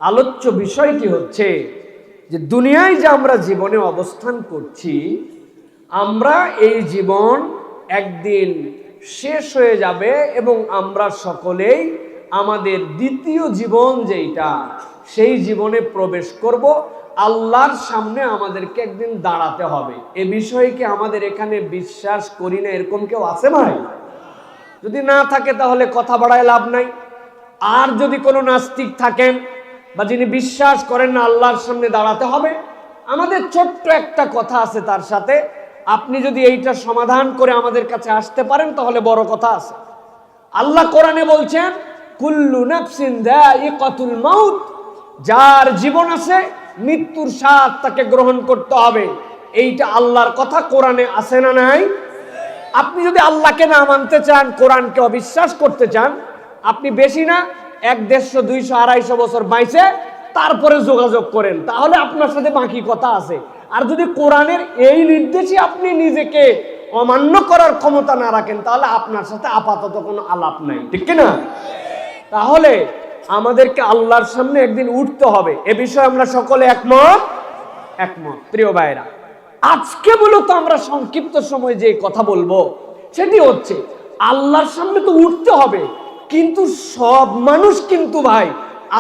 আলোচ্য বিষয়টি হচ্ছে যে দুনিয়ায় যে আমরা জীবনে অবস্থান করছি, আমরা এই জীবন একদিন শেষ হয়ে যাবে এবং আমরা সকলেই আমাদের দ্বিতীয় জীবন যেটা, সেই জীবনে প্রবেশ করব। আল্লাহর সামনে আমাদেরকে একদিন দাঁড়াতে হবে। এ বিষয়ে কি আমাদের এখানে বিশ্বাস করি না এরকম কেউ আছে ভাই? যদি না থাকে তাহলে কথা বাড়ায় লাভ নাই। আর যদি কোনো নাস্তিক থাকেন বা যিনি বিশ্বাস করেন না আল্লাহর সামনে দাঁড়াতে হবে, আমাদের ছোট্ট একটা কথা আছে তার সাথে, আপনি যদি এইটা সমাধান করে আমাদের কাছে আসতে পারেন তাহলে বড় কথা আছে। আল্লাহ কোরআনে বলছেন কুল্লু নাফসিন যায়িকাতুল মাউত, যার জীবন আছে মৃত্যুর স্বাদ তাকে গ্রহণ করতে হবে। এইটা আল্লাহর কথা কোরআনে আছে না নাই? আপনি যদি আল্লাহকে না মানতে চান, কোরআনকে অবিশ্বাস করতে চান, আপনি বেশি না 100, 150, 200, 250 বছর বাইসে তারপরে যোগাযোগ করেন, তাহলে আপনার সাথে বাকি কথা আছে। আর যদি কোরআনের এই নির্দেশে আপনি নিজেকে অমান্য করার ক্ষমতা না রাখেন, তাহলে আপনার সাথে আপাতত কোনো আলাপ নাই, ঠিক কিনা? তাহলে আমাদেরকে আল্লাহর সামনে একদিন উঠতে হবে, এ বিষয়ে আমরা সকলে একমত। প্রিয় ভাইরা, আজকে মূলত আমরা সংক্ষিপ্ত সময় যে কথা বলবো সেটি হচ্ছে আল্লাহর সামনে তো উঠতে হবে, কিন্তু সব মানুষ কিন্তু ভাই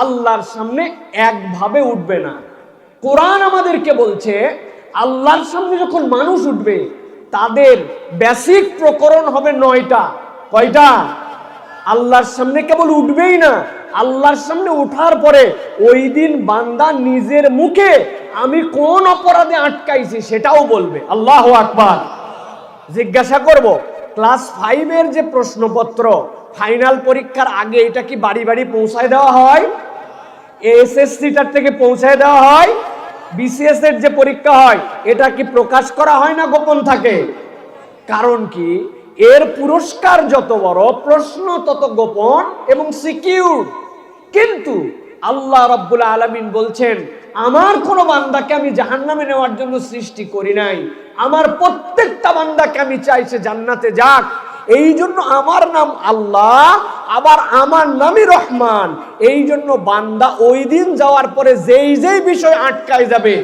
আল্লাহর সামনে একভাবে উঠবে না। কোরআন আমাদেরকে বলছে আল্লাহর সামনে যখন মানুষ উঠবে তাদের বেসিক প্রকরণ হবে 9টা। কয়টা? আল্লাহর সামনে কেবল উঠবেই না, আল্লাহর সামনে ওঠার পরে ওই দিন বান্দা নিজের মুখে আমি কোন অপরাধে আটকাইছি সেটাও বলবে। আল্লাহু আকবার। জিজ্ঞাসা করব, ক্লাস 5 এর যে প্রশ্নপত্র ফাইনাল পরীক্ষার আগে এটা কি বাড়ি বাড়ি পৌঁছায় দেওয়া হয়? এসএসসিটার থেকে পৌঁছায় দেওয়া হয়? বিসিএস এর যে পরীক্ষা হয় এটা কি প্রকাশ করা হয় না গোপন থাকে? কারণ কি, এর পুরস্কার যত বড় প্রশ্ন তত গোপন এবং সিকিউর। কিন্তু আল্লাহ রাব্বুল আলামিন বলছেন আমার কোন বান্দাকে আমি জাহান্নামে নেওয়ার জন্য সৃষ্টি করি নাই, আমার প্রত্যেকটা বান্দাকে আমি চাই সে জান্নাতে যাক। এই জন্য আমার নাম আল্লাহ, আবার আমার নামই রহমান। এই জন্য বান্দা ওই দিন যাওয়ার পরে যেই যেই বিষয় আটকায় যাবে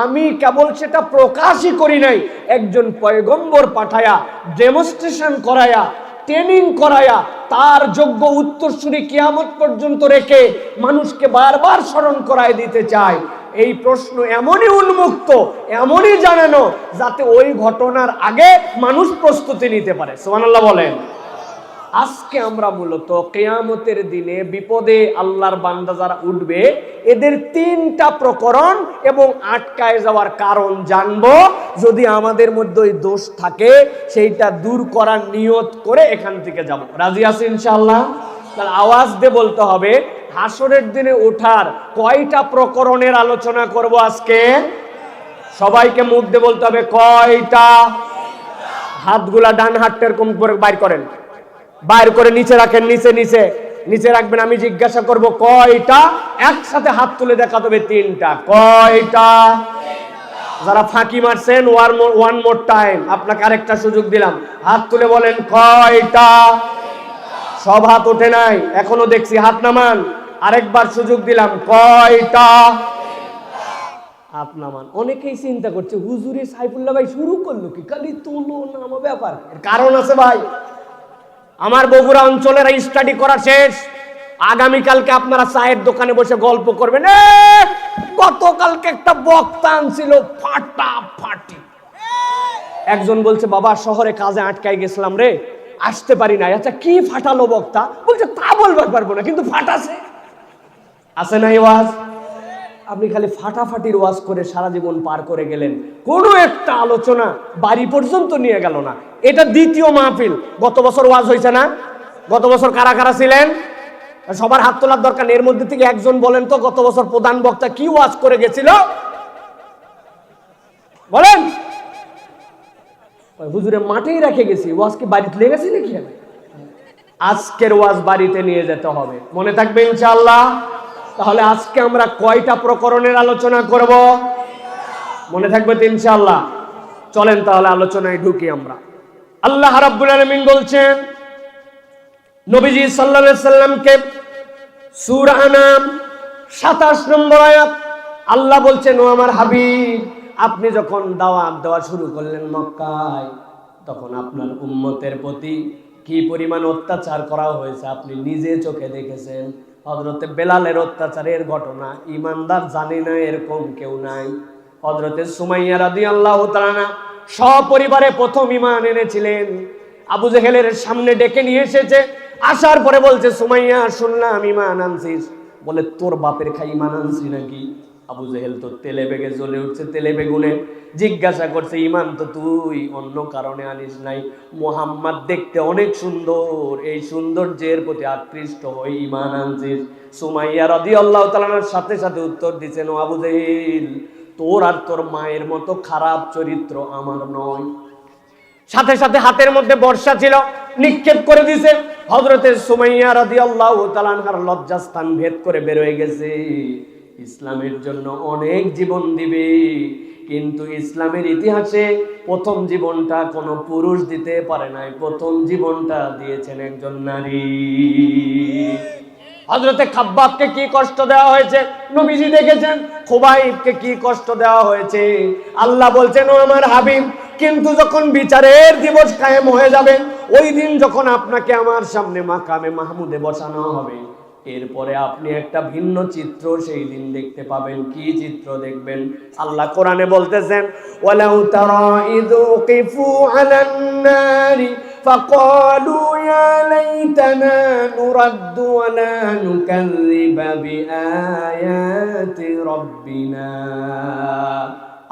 আমি কেবল সেটা প্রকাশই করি নাই, একজন পয়গম্বর পাঠায়া ডেমনস্ট্রেশন করায়া ট্রেনিং করায়া তার যোগ্য উত্তরসূরি কিয়ামত পর্যন্ত রেখে মানুষকে বারবার স্মরণ করায় দিতে চায়। এই প্রশ্ন এমনই উন্মুক্ত, এমনই জানানো যাতে ওই ঘটনার আগে মানুষ প্রস্তুতি নিতে পারে। সুবহানাল্লাহ বলেন। আজকে আমরা মূলত কিয়ামতের দিনে বিপদে আল্লাহর বান্দা যারা উঠবে এদের 3টা প্রকরণ এবং আটকায় যাওয়ার কারণ জানবো। যদি আমাদের মধ্যে ওই দোষ থাকে সেইটা দূর করার নিয়ত করে এখান থেকে যাব। রাজি আছি ইনশাআল্লাহ? তাহলে আওয়াজ দিয়ে বলতে হবে হাসরের দিনে ওঠার কয়টা প্রকরণের আলোচনা করব আজকে? সবাইকে মুখ দিয়ে বলতে হবে কয়টা। হাতগুলা ডান হাতটা এরকম করে বাইর করেন, বাইর করে নিচে রাখেন, নিচে রাখবেন। আমি জিজ্ঞাসা করব কয়টা, একসাথে হাত তুলে দেখাতে হবে 3টা। কয়টা? যারা ফাঁকি মারছেন ওয়ান মোর টাইম, আপনাকে আরেকটা সুযোগ দিলাম, হাত তুলে বলেন কয়টা। সব হাত ওঠে নাই, এখনো দেখছি, হাত নামান। আরেকবার সুযোগ দিলাম, কয়টা? হাত নামান। অনেকেই চিন্তা করছে হুজুরে সাইফুল্লাহ ভাই শুরু করলো কি, খালি তুলো নামা ব্যাপার। এর কারণ আছে ভাই, আমার বগুড়া অঞ্চলের স্টাডি করা শেষ। আগামীকালকে আপনারা চায়ের দোকানে বসে গল্প করবেন। গতকালকে একটা বক্তা আনছিল ফাটাফাটি। একজন বলছে বাবা শহরে কাজে আটকাই গেছিলাম রে, আসতে পারি না। আচ্ছা কি ফাটালো বক্তা? বলছে তা বলবার পারবো না, কিন্তু ফাটাছে। আছে না এই ওয়াজ? আপনি খালি ফাটাফাটির ওয়াজ করে সারা জীবন পার করে গেলেন, কোনো একটা আলোচনা বাড়ি পর্যন্ত নিয়ে গেল না। এটা দ্বিতীয় মাহফিল। গত বছর ওয়াজ হয়েছে না? গত বছর কারা কারা ছিলেন? সবার হাত তোলার দরকার নেই। এর মধ্যে থেকে একজন বলেন তো গত বছর প্রধান বক্তা কি ওয়াজ করে গেছিল? বলেন। হুজুরে মাঠেই রেখে গেছি, ওয়াজ কি বাড়িতে লেগে গেছি নাকি? আজকের ওয়াজ বাড়িতে নিয়ে যেতে হবে, মনে থাকবে ইনশাআল্লাহ। তাহলে আজকে আমরা কয়টা প্রকরণের আলোচনা করব? মনে থাকবে তো ইনশাআল্লাহ। চলেন তাহলে আলোচনায় ঢুকি আমরা। আল্লাহ রাব্বুল আলামিন বলছেন নবীজি সাল্লাল্লাহু আলাইহি সাল্লামকে, সূরা আনাম 27 নম্বর আয়াত, আল্লাহ বলছেন ও আমার হাবিব, আপনি যখন দাওয়াত দেওয়া শুরু করলেন মক্কায়, তখন আপনার উম্মতের প্রতি কি পরিমাণ অত্যাচার করা হয়েছে আপনি নিজে চোখে দেখেছেন। হযরতে বেলালের অত্যাচারের ঘটনা ঈমানদার জানে না, এরকম কেউ নাই। হযরতে সুমাইয়া রাদিয়াল্লাহু তাআলা সপরিবারে প্রথম ঈমান এনেছিলেন। আবু জেহেলের সামনে ডেকে নিয়ে এসেছে, আসার পরে বলছে সুমাইয়া শুনলাম ঈমান আনছিস। বলে তোর বাপের খাই ঈমান আনছি নাকি? আবু জেহেল তো তেলে বেগে জ্বলে উঠছে, তেলে বেগুনে। জিজ্ঞাসা করছে ঈমান তো তুই অন্য কারণে আনিস নাই, মুহাম্মদ দেখতে অনেক সুন্দর, এই সৌন্দর্যের প্রতি আকৃষ্ট হয়ে ঈমান আনছিস। সুমাইয়া রাদিয়াল্লাহু তাআলার সাথে সাথে উত্তর দিছেন, ও আবু জেহেল, তোর আর তোর মায়ের মতো খারাপ চরিত্র আমার নয়। সাথে সাথে হাতের মধ্যে বর্ষা ছিল, নিক্ষেপ করে দিছে। হযরতে সুমাইয়া রাদিয়াল্লাহু তাআলার লজ্জাস্থান ভেদ করে বের হয়ে গেছে। ইসলামের জন্য অনেক জীবন দিবে, কিন্তু ইসলামের ইতিহাসে প্রথম জীবনটা কোনো পুরুষ দিতে পারে নাই, প্রথম জীবনটা দিয়েছেন একজন নারী। হযরতে খাব্বাবকে কি কষ্ট দেওয়া হয়েছে নবীজি দেখেছেন, খুবাইবকে কি কষ্ট দেওয়া হয়েছে। আল্লাহ বলছেন, ও আমার হাবিব, কিন্তু যখন বিচারের দিবস কায়েম হয়ে যাবে, ওই দিন যখন আপনাকে আমার সামনে মাকামে মাহমুদে বসানো হবে, এরপরে আপনি একটা ভিন্ন চিত্র সেই দিন দেখতে পাবেন। কি চিত্র দেখবেন? আল্লাহ কোরআনে বলতেছেন, ওয়ালাউ তারা ইযু কিফু আলান নারি ফাকালু ইয়া লাইতানা নুরাদ্দু ওয়া লা নুকাযযিবা বিআয়াতি রাব্বিনা।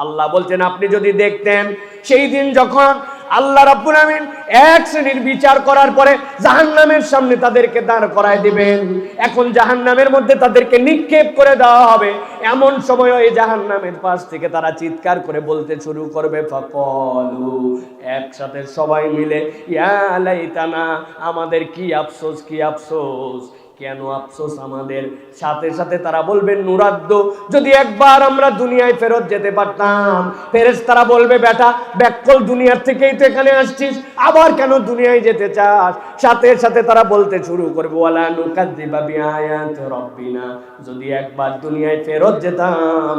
আল্লাহ বলছেন, আপনি যদি দেখতেন সেই দিন যখন আল্লাহ রাব্বুল আমিন এক শ্রেণীর বিচার করার পরে জাহান্নামের সামনে তাদেরকে দাঁড় করায় দিবেন, এখন জাহান্নামের মধ্যে তাদেরকে নিক্ষেপ করে দেওয়া হবে। এমন সময় ওই জাহান্নামের পাশ থেকে তারা চিৎকার করে বলতে শুরু করবে, ফাকালু, একসাথে সবাই মিলে, ইয়া লাইতানা, আমাদের কি আফসোস, কি আফসোস, কেন আফসোস আমাদের। সাথে সাথে তারা বলবেন, নুরাদ্দ, যদি একবার আমরা দুনিয়ায় ফেরত যেতে পারতাম। ফেরেশতারা বলবে, বেটা ব্যাককল দুনিয়ার থেকেই তো এখানে আসছিস, আবার কেন দুনিয়ায় যেতে চাস? সাথে সাথে তারা বলতে শুরু করবে, ওয়ালা নুকাযযিবা বিআয়াতি রাব্বিনা, যদি একবার দুনিয়ায় ফেরত যেতাম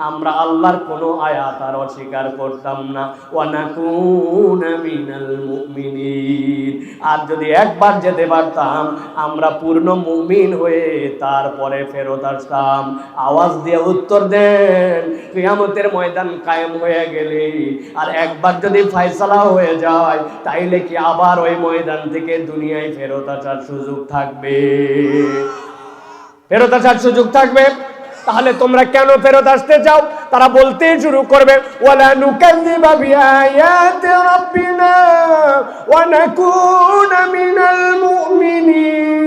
আমরা আল্লাহর কোনো আয়াত আর অস্বীকার করতাম না, ওয়া নাকুনা মিনাল মুমিনিন, আর যদি একবার যেতে পারতাম আমরা পূর্ণ মুমিন হয়ে তারপরে ফেরত আসতাম। আওয়াজ দিয়ে উত্তর দেন, কিয়ামতের ময়দান কায়েম হয়ে গেলে আর একবার যদি ফয়সালা হয়ে যায়, তাইলে কি আবার ওই ময়দান থেকে দুনিয়ায় ফেরত আসার সুযোগ থাকবে? ফেরত আসার সুযোগ থাকবে? তাহলে তোমরা কেন ফেরত আসতে চাও? তারা বলতে শুরু করবে, ওয়ালা নুকাযযিবা বিআয়াতি রাব্বিনা ওয়া নাকুনা মিনাল মুমিনিন।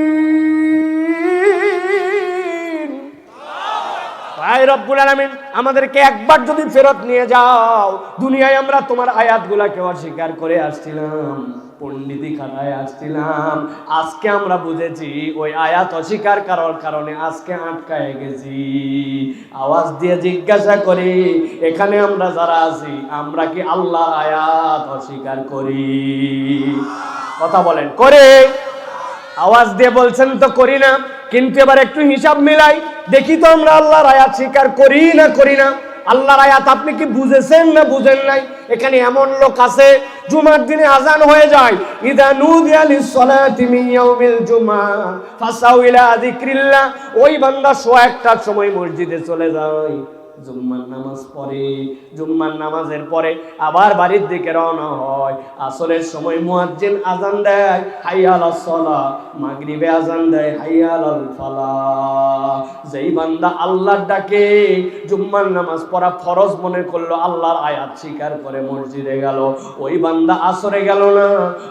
আয় রব্বুল আলামিন, আমাদেরকে একবার যদি ফেরত নিয়ে যাও, দুনিয়ায় আমরা তোমার আয়াতগুলোকে অস্বীকার করে আসছিলাম, পণ্ডিতি খানায় আসছিলাম, আজকে আমরা বুঝেছি ওই আয়াত অস্বীকার করার কারণে আজকে আটকায় গেছি। আওয়াজ দিয়ে জিজ্ঞাসা করি, এখানে আমরা যারা আছি, আমরা কি আল্লাহর আয়াত অস্বীকার করি? কথা বলেন, করে? আওয়াজ দিয়ে বলছেন তো করি না, কিন্তু এবার একটু হিসাব মিলাই দেখি তো আমরা আল্লাহর আয়াত স্বীকার করি না করি না। আল্লাহর আয়াত আপনি কি বুঝেছেন না বুঝেন নাই? এখানে এমন লোক আছে জুমার দিনে আজান হয়ে যায়, ইদা নুদিয়া লিস-সালাতি মিন ইয়াউমিল জুমআ ফাসাউ ইলা যিকরিল্লাহ, ওই বান্দা 1:00টার সময় মসজিদে চলে যায়, জুম্মার নামাজ পড়ে, জুম্মার নামাজের পরে আবার বাড়ির দিকে রওনা হয়। আসরের সময় মুয়াজ্জিন আজান দেয়, হাইয়া আলাস সালাহ, মাগরিবে আজান দেয়, হাইয়া আলাল ফালাহ। যেই বান্দা আল্লাহর ডাকে জুম্মার নামাজ পড়া ফরজ মনে করলো, আল্লাহর আয়াত স্বীকার করে মসজিদে গেল, ওই বান্দা আসরে গেল না,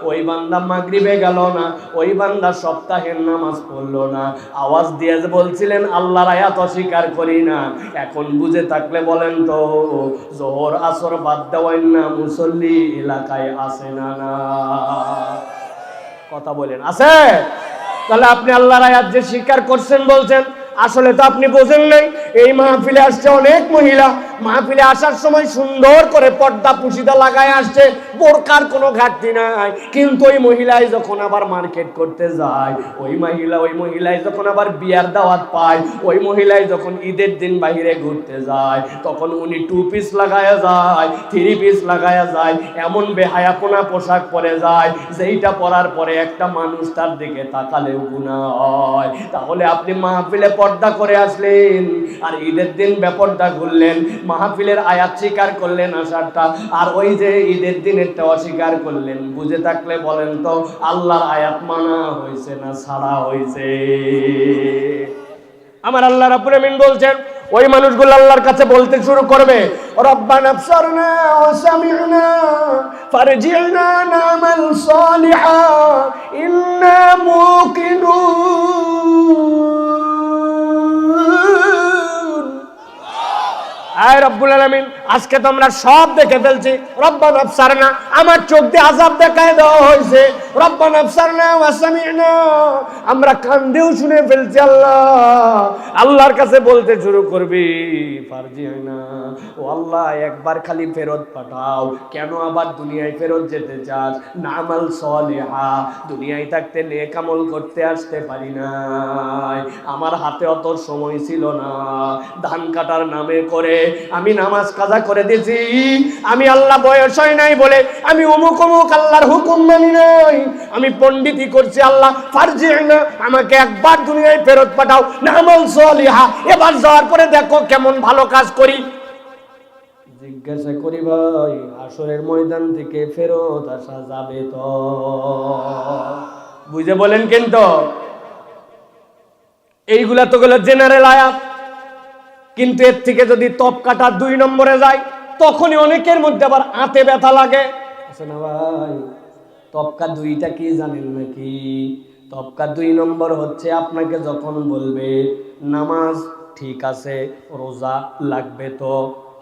ওই বান্দা মাগরিবে গেল না, ওই বান্দা সপ্তাহের নামাজ পড়লো না। আওয়াজ দিয়ে বলছিলেন আল্লাহর আয়াত অস্বীকার করি না, এখন বুঝে থাকলে বলেন তো, জোহর আসর বাদ দেওয়াই না মুসল্লি এলাকায় আছে না? না, কথা বলেন, আছে? তাহলে আপনি আল্লাহর আয়াত যে স্বীকার করছেন বলছেন, আসলে তো আপনি বোঝেন নাই। এই মাহফিলে আসছে অনেক মহিলা, মাহফিলে আসার সময় সুন্দর করে পর্দা পুশিদা লাগায় আসছে, বোরকার কোনো ঘাটতি নাই, কিন্তু ওই মহিলাই যখন আবার মার্কেট করতে যায়, ওই মহিলাই যখন আবার বিয়ার দাওয়াত পায়, ওই মহিলাই যখন ঈদের দিন বাইরে ঘুরতে যায়, তখন উনি 2 পিস লাগায়া যায়, 3 পিস লাগায়া যায়, এমন বেহায়াপনা পোশাক পরে যায় যেইটা পরার পরে একটা মানুষ তার দিকে তাকালেও গুনাহ হয়। তাহলে আপনি মাহফিলে পর্দা করে আসলেন আর ঈদের দিন বেপর্দা ঘুরলেন, মাহফিলের আয়াত স্বীকার করলেন আসারটা, আর ওই যে ঈদের দিনেরটা অস্বীকার করলেন। বুঝে থাকলে বলেন তো আল্লাহর আয়াত মানা হয়েছে না ছাড়া হয়েছে? আমার আল্লাহ রাব্বুল আমিন বলছেন ওই মানুষগুলো আল্লাহর কাছে বলতে শুরু করবে, রব্বানা আবসারনা ওয়া সামি'না ফারজি'না না'মাল সালিহা ইন্না মুকিনুন। আয় রব্বুল আলামিন, আজকে তো আমরা সব দেখে ফেলছি। রব্বানা আবসারনা, আমার চোখ দিয়ে আযাব দেখায় দেওয়া হয়েছে। রব্বানা আবসারনা ওয়া সামি'না, আমরা কান দিয়েও শুনে ফেলছি। আল্লাহর কাছে বলতে শুরু করবি, ফারজি'না, ও আল্লাহ একবার খালি ফেরত পাঠাও। কেন আবার দুনিয়ায় ফেরত যেতে চাস? না'মাল সালিহা, দুনিয়ায় থাকতে নেক আমল করতে আসতে পারি নাই, আমার হাতে অত সময় ছিল না। ধান কাটার নামে করে আমি নামাজ কাজা করে দিয়েছি। আমি আল্লাহ বয়স হয় নাই বলে আমি অমুক অমুক আল্লাহর হুকুম মানি নাই, আমি পণ্ডিতি করছি। আল্লাহ ফারজি'না, আমাকে একবার দুনিয়ায় ফেরত পাঠাও। না'মাল সালিহা, এবার যাওয়ার পরে দেখো কেমন ভালো কাজ করি। জিজ্ঞাসা করি ভাই, হাসরের ময়দান থেকে ফেরত আসা যাবে তো? বুঝে বলেন কিন্তু এইগুলা তো গেল জেনারেল আয়াত, কিন্তু এর থেকে যদি তপ কাটা 2 নম্বরে যায় তখনই অনেকের মধ্যে আবার আঁতে ব্যথা লাগে। আছে না ভাই? তপকা 2টা কি জানেন নাকি? তপকা 2 নম্বর হচ্ছে আপনাকে যখন বলবে নামাজ ঠিক আছে, রোজা লাগবে তো,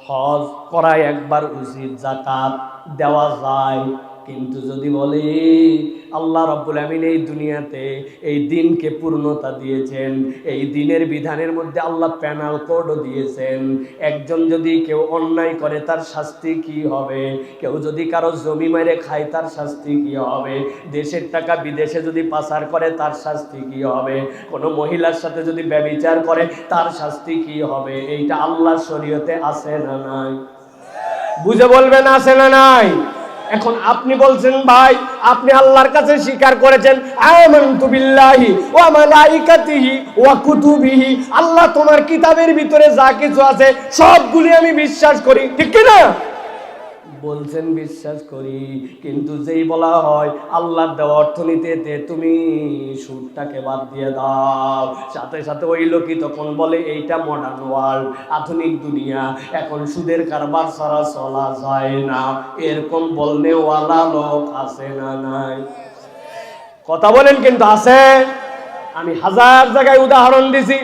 হজ করাই একবার উচিত, যাকাত দেওয়া যায়, কিন্তু যদি বলে আল্লাহ রাব্বুল আমিন এই দুনিয়াতে এই দিনকে পূর্ণতা দিয়েছেন, এই দিনের বিধানের মধ্যে আল্লাহ প্যানাল কোডও দিয়েছেন, একজন যদি কেউ অন্যায় করে তার শাস্তি কি হবে, কেউ যদি কারো জমি মেরে খায় তার শাস্তি কি হবে, দেশের টাকা বিদেশে যদি পাচার করে তার শাস্তি কি হবে, কোনো মহিলার সাথে যদি ব্যভিচার করে তার শাস্তি কি হবে, এইটা আল্লাহর শরীয়তে আছে না নাই? বুঝে বলবেন আছে না নাই? এখন আপনি বলছেন ভাই আপনি আল্লাহর কাছে স্বীকার করেছেন আমানতু বিল্লাহি ওয়া মালাইকাতিহি ওয়া কুতুবিহি, আল্লাহ তোমার কিতাবের ভিতরে যা কিছু আছে সবগুলি আমি বিশ্বাস করি, ঠিক কি না? বলছেন বিশ্বাস করি, কিন্তু যেই বলা হয় আল্লাহর দেওয়া অর্থনীতিতে তুমি সুদটাকে বাদ দিয়ে দাও, সাথে সাথে ওই লোকই তখন বলে এইটা মডার্ন ওয়ার্ল্ড, আধুনিক দুনিয়া, এখন সুদের কারবার ছাড়া চলা যায় না। এরকম বললে ওয়ালা লোক আছে না নাই? কথা বলেন কিন্তু আছে। আমি হাজার জায়গায় উদাহরণ দিছি।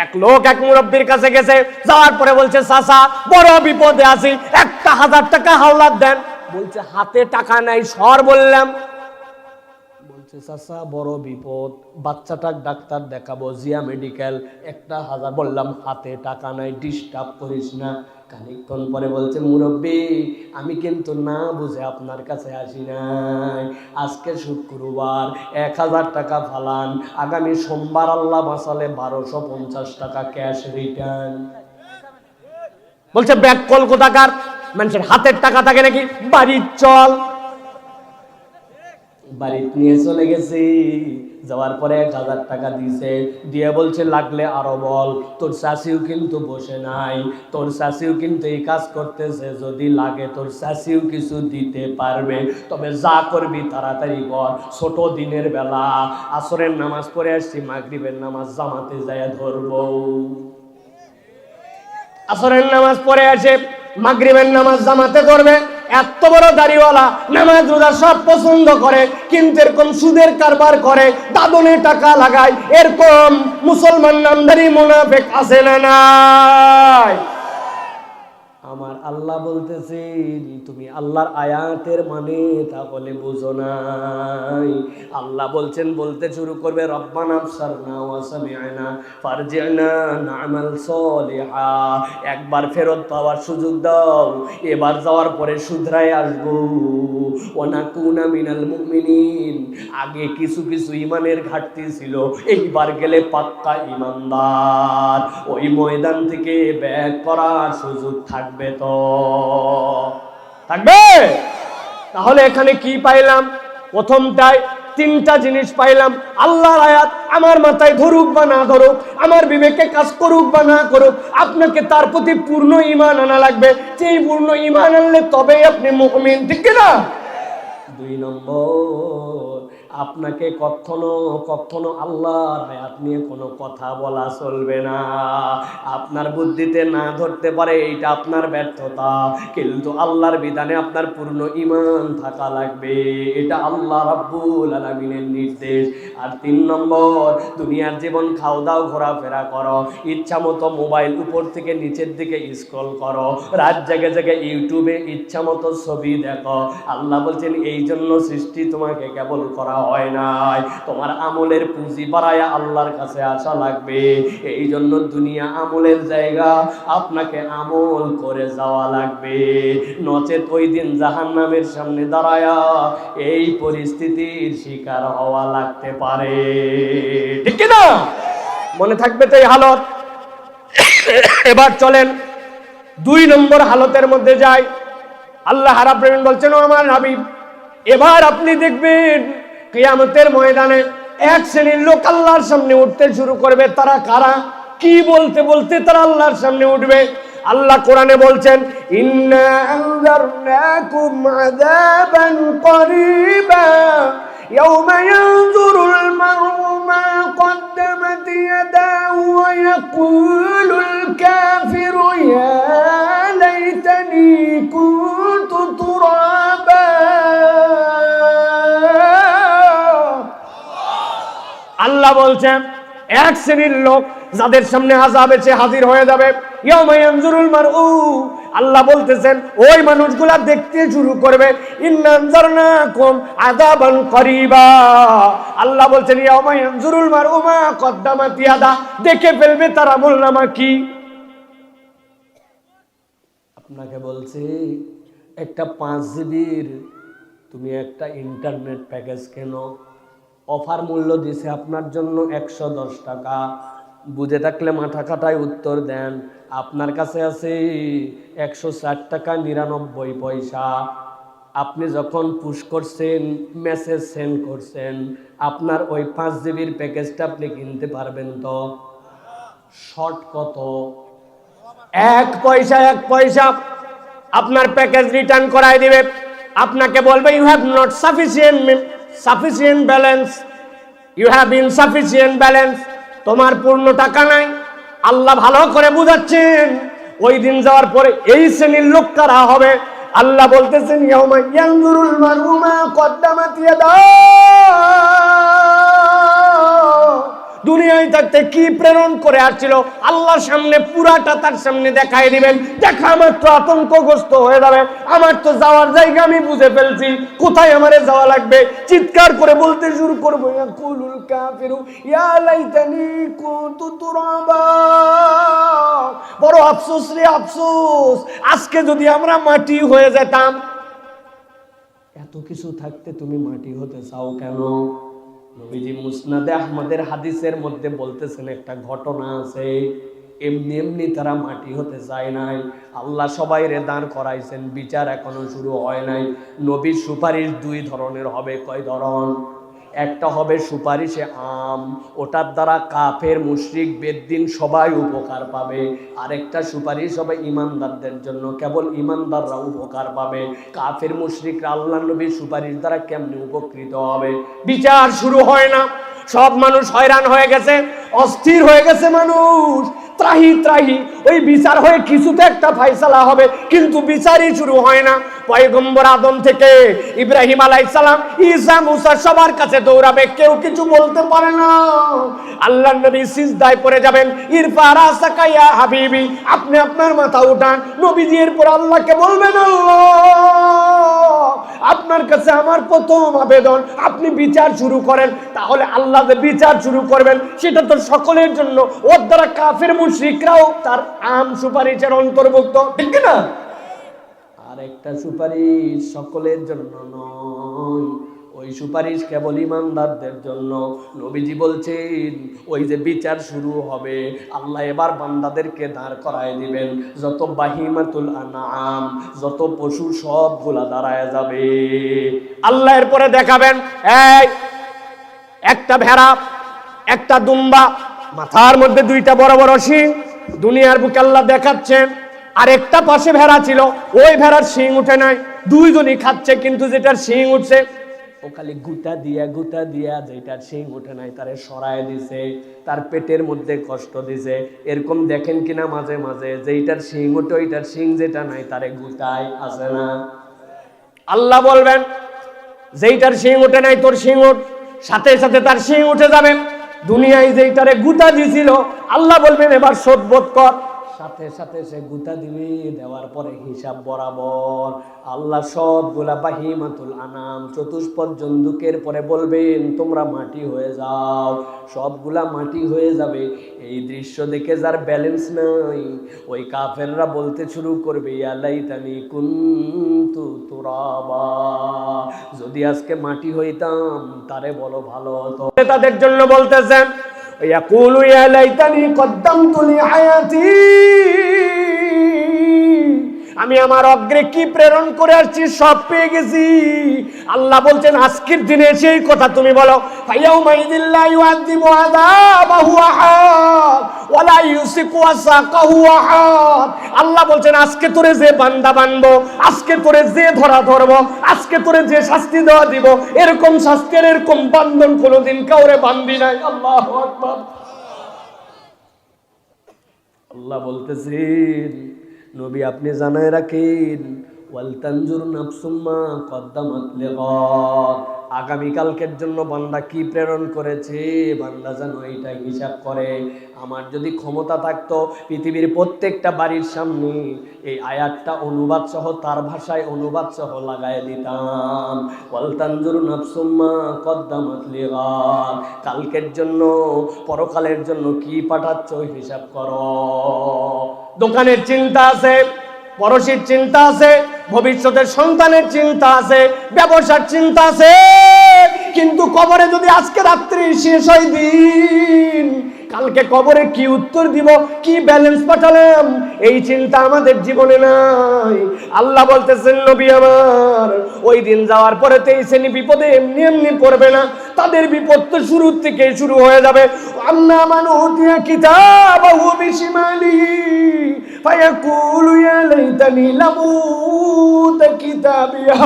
এক লোক এক মুরব্বির কাছে গেছে, যাওয়ার পরে বলছে চাচা বড় বিপদে আছি, 1000 টাকা হাওলাত দেন। বলছে হাতে টাকা নাই, সর বললাম। বলছে চাচা বড় বিপদ, বাচ্চাটাক ডাক্তার দেখাবো জিয়া মেডিকেল, 1000। বললাম হাতে টাকা নাই, ডিস্টার্ব করিস না। খানিকক্ষণ পরে বলছে মুরব্বি আমি কিন্তু না বুঝে আপনার কাছে আসি নাই, আজকে শুক্রবার 1000 টাকা ফালান, আগামী সোমবার আল্লাহ বাঁচালে 1250 টাকা ক্যাশ রিটার্ন। বলছে ব্যাক কল কোথাকার, মানুষের হাতের টাকা থাকে নাকি? বাড়ির চল। বাড়ি নিয়ে চলে গেছি, যাওয়ার পরে 1000 টাকা দিয়েছে, দিয়ে বলছে লাগলে আরো বল, তোর চাষিও কিন্তু বসে নাই, তোর চাষিও কিন্তু এই কাজ করতেছে, যদি লাগে তোর চাষিও কিছু দিতে পারবে, তবে যা করবি তাড়াতাড়ি কর, ছোট দিনের বেলা, আসরের নামাজ পড়ে আসছি, মাগরিবের নামাজ জামাতে যায় ধরবো। আসরের নামাজ পড়ে আসে, মাগরিবের নামাজ জামাতে করবে। এত বড় দাড়িওয়ালা, নামাজ রোজা সব পছন্দ করে, কিন্তু এরকম সুদের কারবার করে, দাদনে টাকা লাগায়, এরকম মুসলমান নামধারী মুনাফিক আছে না নাই? আমার আল্লাহ বলতেছেন তুমি আল্লাহর আয়াতের মানে তাহলে বুঝো নাই। আল্লাহ বলছেন, বলতে শুরু করবে রব্বানা আবসারনা ওয়া সামি'না ফারজি'না না'মাল সালিহা, একবার ফেরত পাওয়ার সুযোগ দাও, এবার যাওয়ার পরে শুধরায় আসবো। ওয়া নাকুনা মিনাল মুমিনিন, আগে কিছু কিছু ইমানের ঘাটতি ছিল, এইবার গেলে পাক্কা ইমানদার, ওই ময়দান থেকে ব্যাক করার সুযোগ থাকবে তো থাকবে। তাহলে এখানে কি পাইলাম? প্রথমটাই তিনটা জিনিস পাইলাম, আল্লাহর আয়াত আমার মাথায় ধরুক বা না ধরুক, আমার বিবেকে কাজ করুক বা না করুক, আপনাকে তার প্রতি পূর্ণ ঈমান আনা লাগবে। সেই পূর্ণ ঈমান আনলে তবেই আপনি মুমিন, ঠিক না? 2 নম্বর, আপনাকে কখনো কখনো আল্লাহর আয়াত নিয়ে কোনো কথা বলা চলবে না। আপনার বুদ্ধিতে না ধরতে পারে, এইটা আপনার ব্যর্থতা, কিন্তু আল্লাহর বিধানে আপনার পূর্ণ ঈমান থাকা লাগবে। এটা আল্লাহ রাব্বুল আলামিনের নির্দেশ। আর 3 নম্বর, দুনিয়ার জীবন খাও দাও, ঘোরাফেরা করো, ইচ্ছা মতো মোবাইল উপর থেকে নিচের দিকে স্ক্রল করো, রাত জেগে জেগে ইউটিউবে ইচ্ছা মতো ছবি দেখো। আল্লাহ বলছেন এই জন্য সৃষ্টি তোমাকে কেবল করা হয় নাই, তোমার আমলের পুঁজি বাড়ায়া আল্লাহর কাছে আসা লাগবে। এই জন্য দুনিয়া আমলের জায়গা, আপনাকে আমল করে যাওয়া লাগবে, নচেত ওই দিন জাহান্নামের সামনে দাঁড়ায়া এই পরিস্থিতির শিকার হওয়া লাগতে পারে, ঠিক কি না? মনে থাকবে তো এই হালত। এবার চলেন 2 নম্বর হালতের মধ্যে যাই। আল্লাহ রাব্বুল আলামিন বলছেন, ও আমার হাবিব, এবার আপনি দেখবেন কিয়ামতের ময়দানে এক শ্রেণীর লোক আল্লাহর সামনে উঠতে শুরু করবে। তারা কারা? কি বলতে বলতে তারা আল্লাহর সামনে উঠবে। আল্লাহ কোরআনে বলছেন, ইন্না আনজারনাকুম আযাবান করিবা ইয়াওমা ইয়ানজুরুল মার'উ মা কদ্দামাত ইয়াদাহু ওয়া ইয়াকুলুল কাফিরু ইয়া লাইতানি কুনতু তুরাবা। আল্লাহ বলছেন এক শ্রেণীর লোক যাদের সামনে আযাব এসে হাজির হয়ে যাবে। ইয়াউমা ইয়ানজুরুল মার'উ, আল্লাহ বলতেছেন ওই মানুষগুলা দেখতে শুরু করবে, ইন্না আনজারনাকুম আযাবান করিবা। আল্লাহ বলছেন ইয়াউমা ইয়ানজুরুল মার'উ মা কদ্দামাত ইয়াদা, দেখে ফেলবে তার আমলনামা কি। আপনাকে বলছি একটা 5 জিবির তুমি একটা ইন্টারনেট প্যাকেজ কেন, অফার মূল্য দিছে আপনার জন্য 110 টাকা। বুঝে থাকলে মাথা খাটায় উত্তর দেন। আপনার কাছে আছে 160 টাকা 99 পয়সা। আপনি যখন পুশ করছেন, মেসেজ সেন্ড করছেন, আপনার ওই 5 জিবির প্যাকেজটা আপনি কিনতে পারবেন তো? শর্ট কত? 1 পয়সা 1 পয়সা। আপনার প্যাকেজ রিটার্ন করায় দিবে। আপনাকে বলবে you have not sufficient balance, you have insufficient balance, তোমার পূর্ণ টাকা নাই। আল্লাহ ভালো করে বুঝাচ্ছেন ওই দিন যাওয়ার পরে এই শ্রেণীর লোক কারা হবে। আল্লাহ বলতেছেন ইয়াউমা ইয়ানজুরুল মার'উ মা কদ্দামাত ইয়াদাহু, দুনিয়ায় থাকতে কি প্রেরণ করে আসছিল আল্লাহর সামনে পুরাটা তার সামনে দেখাই দিবেন। দেখা মাত্র আতঙ্কগ্রস্ত হয়ে যাবে, আমার তো যাওয়ার জায়গা আমি বুঝে ফেলছি, কোথায় আমারে যাওয়া লাগবে। চিৎকার করে বলতে শুরু করবো, ইয়াকুলুল কাফিরু ইয়া লাইতানি কুনতু তুরাবা, বড় আফসোস রে আফসোস, আজকে যদি আমরা মাটি হয়ে যেতাম। এত কিছু থাকতে তুমি মাটি হতে চাও কেন? নবীজি মুসনাদে আহমদের হাদিসের মধ্যে বলতেছেন একটা ঘটনা আছে, এমনি এমনি তারা মাটি হতে চায় নাই। আল্লাহ সবাই রে দাঁড় করাইছেন, বিচার এখনো শুরু হয় নাই। নবীর সুপারিশ 2 ধরনের হবে। কয় ধরন? একটা হবে সুপারিশে আম, ওটার দ্বারা কাফের মুশরিক বেদ্দিন সবাই উপকার পাবে। আরেকটা সুপারিশ হবে ইমানদারদের জন্য, কেবল ইমানদাররা উপকার পাবে। কাফের মুশরিকরা আল্লাহর নবীর সুপারিশ দ্বারা কেমনে উপকৃত হবে? বিচার শুরু হয় না, সব মানুষ হয়রান হয়ে গেছে, অস্থির হয়ে গেছে মানুষ, ত্রাহি ত্রাহি। ওই বিচার হয়ে কিছুতে একটা ফয়সালা হবে, কিন্তু বিচারই শুরু হয় না। পয়গম্বর আদম থেকে ইব্রাহিম আলাইহিস সালাম, ঈসা মুসা সবার কাছে দৌড়াবে, কেউ কিছু বলতে পারে না। আল্লাহর নবী সিজদায় পড়ে যাবেন, ইরফা রাসাকা ইয়া হাবিবি, আপনি আপনার মাথা উঠান। নবীজি এরপর আল্লাহকে বলবেন, আল্লাহ আপনার কাছে আমার প্রথম আবেদন, আপনি বিচার শুরু করেন। তাহলে আল্লাহ যে বিচার শুরু করবেন সেটা তো সকলের জন্য, ওর দ্বারা কাফের মুশরিকরাও তার আম সুপারিশের অন্তর্ভুক্ত, ঠিক না? আর একটা সুপারিশ সকলের জন্য নয়, ওই সুপারিশ কেবল ইমানদারদের জন্য। নবীজি বলছেন ওই যে বিচার শুরু হবে, আল্লাহ এবার বান্দাদেরকে দাঁড় করায় দিবেন, যত বাহিমাতুল আনআম, যত পশু সবগুলা দাঁড়ায় যাবে। আল্লাহ এরপরে দেখাবেন, এই একটা ভেড়া, একটা দুম্বা, মাথার মধ্যে দুইটা বড় বড় শিং, দুনিয়ার বুকে আল্লাহ দেখাচ্ছেন। আর একটা পাশে ভেড়া ছিল, ওই ভেড়ার শিং উঠে নাই, দুইজনই খাচ্ছে, কিন্তু যেটার শিং উঠছে ও খালি গুতা দিয়া যেটার শিং উঠে নাই তারে সরায় দিছে, তার পেটের মধ্যে কষ্ট দিছে। এরকম দেখেন কিনা মাঝে মাঝে, যেইটার শিং উঠে ওইটার শিং যেটা নাই তারে গুতায়, আছে না? আল্লাহ বলবেন যেইটার শিং উঠে নাই তোর শিং উঠ, সাথে সাথে তার শিং উঠে যাবে। দুনিয়ায় যেইটারে গুতা দিছিল আল্লাহ বলবেন এবার শোধবোধ কর, সাথে সাথে সে গুতা দিবে, দেওয়ার পরে হিসাব বরাবর। আল্লাহ সবগুলা বাহিমাতুল আনাম চতুষ্পদ জন্তুকের পরে বলবেন তোমরা মাটি হয়ে যাও, সবগুলা মাটি হয়ে যাবে। এই দৃশ্য দেখে যার ব্যালেন্স নাই ওই কাফেররা বলতে শুরু করবে ইয়া লাইতানি কুনতু তুরাবা, যদি আজকে মাটি হইতাম তারে বলো ভালো হতো। তাদের জন্য বলতেছেন ইয়াকুলু ইয়া লাইতানি কদ্দামতু লিহায়াতি, আমি আমার অগ্রে কি প্রেরণ করে আসছি সব পেয়ে গেছি। আল্লাহ বলছেন আজকের দিনে সেই কথা তুমি বলো, ফায়াউমাইযিল লা ইউআযিবু আযাবাহু আহাদ ওয়ালা ইউসিকু ওয়াসাকাহু আহাদ। আল্লাহ বলছেন আজকে তোরে যে বান্দা বানবো, আজকে তোরে যে ধরা ধরবো, আজকে তোরে যে শাস্তি দেওয়া দিব, এরকম শাস্তির এরকম বান্ধন কোনোদিন কাউরে বান্ধি নাই। আল্লাহু আকবার। আল্লাহ বলতেছেন নবী আপনি জানায় রাখেন ওয়াল তানজুর নাফসুম মা কদ্দামাত লিগাদ, আগামীকালকের জন্য বান্দা কি প্রেরণ করেছে বান্দা যেন এইটা হিসাব করে। আমার যদি ক্ষমতা থাকতো পৃথিবীর প্রত্যেকটা বাড়ির সামনে এই আয়াতটা অনুবাদ সহ, তার ভাষায় অনুবাদ সহ লাগায় দিতাম, ওয়াল তানজুর নাফসুম মা কদ্দামাত লিগাদ, কালকের জন্য পরকালের জন্য কি পাঠাচ্ছ হিসাব করো। দোকানের চিন্তা আছে, পরশির চিন্তা আছে, ভবিষ্যতের সন্তানের চিন্তা আছে, ব্যবসার চিন্তা আছে, কিন্তু কবরে যদি আজকে রাত্রি শেষ হয় দিন, কালকে কবরে কি উত্তর দিব, কি ব্যালেন্স পাঠালাম, এই চিন্তা আমাদের জীবনে নাই। আল্লাহ বলতেছেন নবী আমার ওই দিন যাওয়ার পরে তো এই শ্রেণী বিপদে এমনি এমনি পড়বে না, তাদের বিপদ তো শুরু থেকে শুরু হয়ে যাবে। আম্মা মান উতিয়া কিতাবাহু বিশিমালিহি ফায়াকুলু ইয়া লাইতানি লামুত কিতাবিয়া।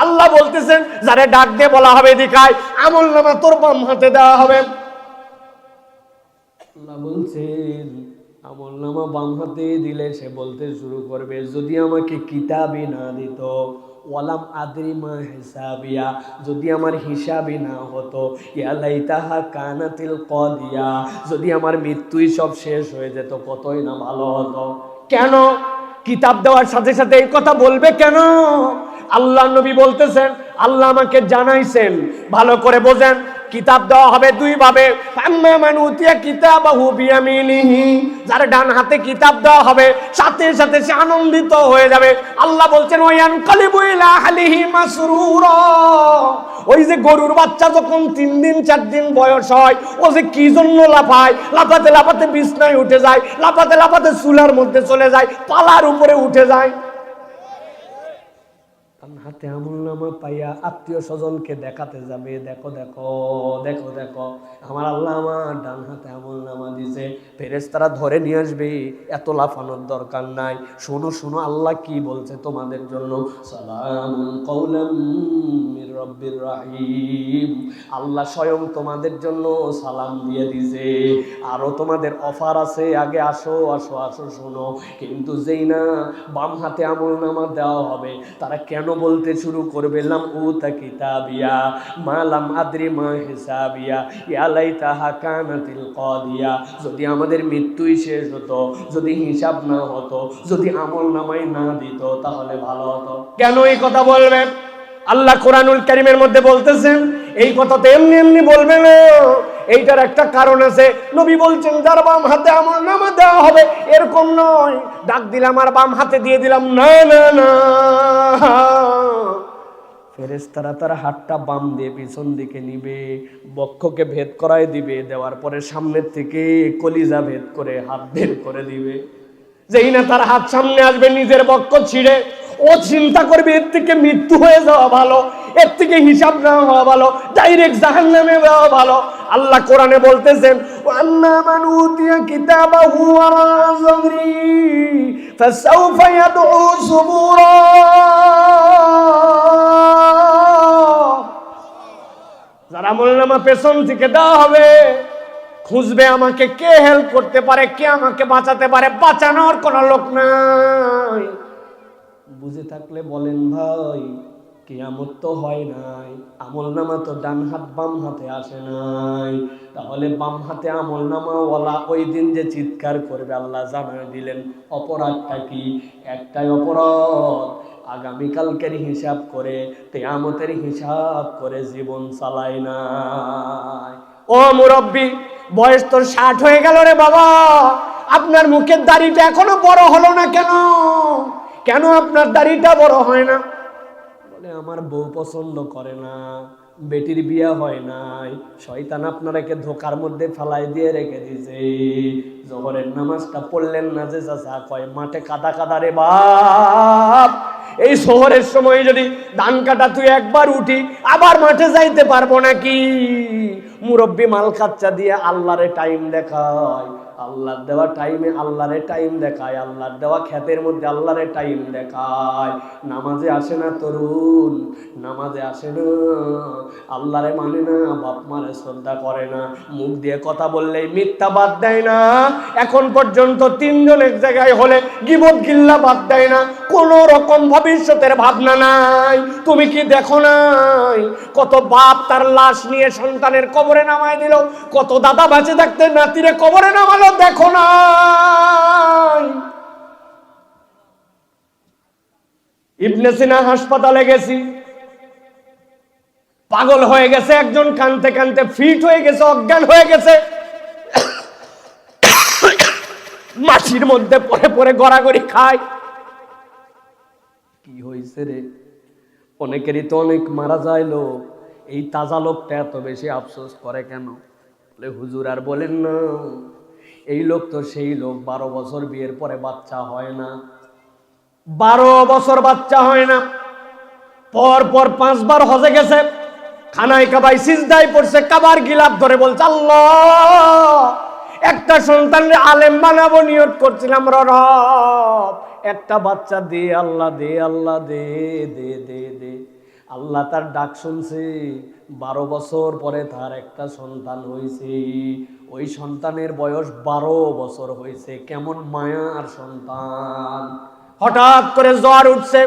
আল্লাহ বলতেছেন যারে ডাক দিয়ে বলা হবে দিকায় আমলনামা তোর বাম হাতে দেওয়া হবে। আল্লাহ বলছেন আমলনামা বাম হাতে দিলে সে বলতে শুরু করবে যদি আমাকে কিতাবই না দিত, ওয়ালাম আদরি মা হিসাবিয়া, যদি আমার হিসাবই না হতো, ইয়া লাইতাহা কানাতিল কাদিয়া, যদি আমার মৃত্যুই সব শেষ হয়ে যেত কতই না ভালো হতো। কেন কিতাব দেওয়ার সাথে সাথে এই কথা বলবে কেন? আল্লাহ নবী বলতেছেন আল্লাহ আমাকে জানাইছেন, ভালো করে বোঝেন। কিতাব দেওয়া হবে দুই ভাবে, আম্মা মান উতিয়া কিতাবাহু বিয়ামিনিহি, যার ডান হাতে কিতাব দেওয়া হবে সাথে সাথে সে আনন্দিত হয়ে যাবে। আল্লাহ বলছেন ওয়ায়ানকালিবু ইলা আহলিহি মাসরুরা, ওই যে গরুর বাচ্চা যখন 3 দিন 4 দিন বয়স হয় ও যে কি জন্য লাফায়, লাফাতে লাফাতে বিছনায় উঠে যায়, লাফাতে লাফাতে চুলার মধ্যে চলে যায়, পালার উপরে উঠে যায়। হাতে আমলনামা পাইয়া আত্মীয় স্বজনকে দেখাতে যাবে, দেখো দেখো দেখো দেখো আমার আল্লাহ আমার ডান হাতে আমলনামা দিছে, ফেরেশতারা ধরে নিয়ে আসবে, এত লাফানোর দরকার নাই। শোনো শোনো আল্লাহ কি বলছে তোমাদের জন্য, সালামুন কাওলাম মির রাব্বির রহিম, আল্লাহ স্বয়ং তোমাদের জন্য সালাম দিয়ে দিছে। আরো তোমাদের অফার আছে, আগে আসো আসো আসো শোনো। কিন্তু যেই না বাম হাতে আমলনামা দেওয়া হবে তারা কেন বলতে শুরু করবে লাম উতা কিতাবিয়া মা লাম আদরি মা হিসাবিয়া ইয়া লাইতাহা কানাতিল কাদিয়া, যদি আমাদের মৃত্যুই শেষ হতো, যদি হিসাব না হতো, যদি আমলনামাই না দিত তাহলে ভালো হতো। কেন এই কথা বলবে? আল্লাহ কোরআনুল কারীমের মধ্যে বলতেছেন এই কথা তো এমনি এমনি বলবে না, এইটার একটা কারণ আছে। নবী বলছেন যার বাম হাতে আমলনামা দেওয়া হবে এরকম নয় ডাক দিলাম আর বাম হাতে দিয়ে দিলাম, না না না, ফেরেশতারা তার হাতটা বাম দিয়ে পিছন দিকে নিবে, বক্ষকে ভেদ করায় দিবে, দেওয়ার পরে সামনের থেকে কলিজা ভেদ করে হাত বের করে দিবে। যেই না তার হাত সামনে আসবে নিজের বক্ষ ছিঁড়ে ও চিন্তা করবে এর থেকে মৃত্যু হয়ে যাওয়া ভালো, এর থেকে হিসাব না হওয়া ভালো, ডাইরেক্ট জাহান্নামে যাওয়া ভালো। আল্লাহ কোরআনে বলতেছেন, ওয়ান্না মান উতিয়া কিতাবাহু ওয়ারা যাহরি ফাসাউফা ইয়াদউ সুবুরা। যারা আমলনামা পেছন থেকে দেওয়া হবে, খুঁজবে আমাকে কে হেল্প করতে পারে, কে আমাকে বাঁচাতে পারে, বাঁচানোর কোনো লোক নাই। বুঝে থাকলে বলেন ভাই, কিয়ামত তো হয় নাই, আমলনামা তো ডান হাত বাম হাতে আসে নাই, তাহলে বাম হাতে আমলনামা ওয়ালা ওই দিন যে চিৎকার করবে আল্লাহ জানায় দিলেন অপরাধটা কি? একটাই অপরাধ, আগামীকালকের হিসাব করে, কিয়ামতের হিসাব করে জীবন চালায় নাই। ও মুরব্বী, বয়স তোর 60 হয়ে গেল রে বাবা, আপনার মুখের দাড়িটা এখনো বড় হলো না কেন? কেন আপনার দাড়িটা বড় হয় না? বলে আমার বউ পছন্দ করে না, বেটির বিয়া হয় নাই, শয়তান আপনারাকে ধোকার মধ্যে ফেলাই দিয়ে রেখে দিয়েছে। জোহরের নামাজটা পড়লেন না যে চাচা, কয় মাঠে কাদা কাদা রে বাপ, এই শহরের সময় যদি ধান কাটা তুই একবার উঠি আবার মাঠে যাইতে পারবো নাকি? মুরব্বী মাল খাচ্চা দিয়ে আল্লাহরে টাইম দেখায়, আল্লাহর দেওয়া টাইমে আল্লাহরে টাইম দেখায়, আল্লাহর দেওয়া ক্ষেতের মধ্যে আল্লাহরে টাইম দেখায়। নামাজে আসে না তরুণ, নামাজে আসে না, আল্লাহরে মানে না, বাপ মারে শ্রদ্ধা করে না, মুখ দিয়ে কথা বললেই মিথ্যা বাদ দেয় না। এখন পর্যন্ত 3 জন এক জায়গায় হলে গীবত গিল্লা বাদ দেয় না, কোন রকম ভবিষ্যতের ভাবনা নাই। তুমি কি দেখো নাই কত বাপ তার লাশ নিয়ে সন্তানের কবরে নামায় দিল, কত দাদা বেঁচে থাকতে নাতিরে কবরে নামালো, দেখো নাই? ইবনে সিনা হাসপাতালে গেছি, পাগল হয়ে গেছে একজন, কানতে কানতে ফিট হয়ে গেছে, অজ্ঞান হয়ে গেছে, মাটির মধ্যে পড়ে পড়ে গড়াগড়ি খায়। কি হয়েছে রে? অনেকেরই তো অনেক মারা যায় লোক, এই তাজা লোকটা এত বেশি আফসোস করে কেন? বলে হুজুর আর বলেন না, এই লোক তো সেই লোক 12 বছর বিয়ের পরে বাচ্চা হয় না, 12 বছর বাচ্চা হয় না, পর পর 5 বার হজে গেছে, খানায় কাবায় সিজদায় পড়ছে, কাবার গিলাপ ধরে বলছে আল্লাহ একটা সন্তানের আলেম বানাবো নিয়ত করছিলাম, রব একটা বাচ্চা দে আল্লাহ, দে আল্লাহ, দে দে দে দে। আল্লাহ তার ডাক শুনছে, 12 বছর পরে তার একটা সন্তান হয়েছে, ওই সন্তানের বয়স 12 বছর হয়েছে। কেমন মায়ার সন্তান! হঠাৎ করে জ্বর উঠছে,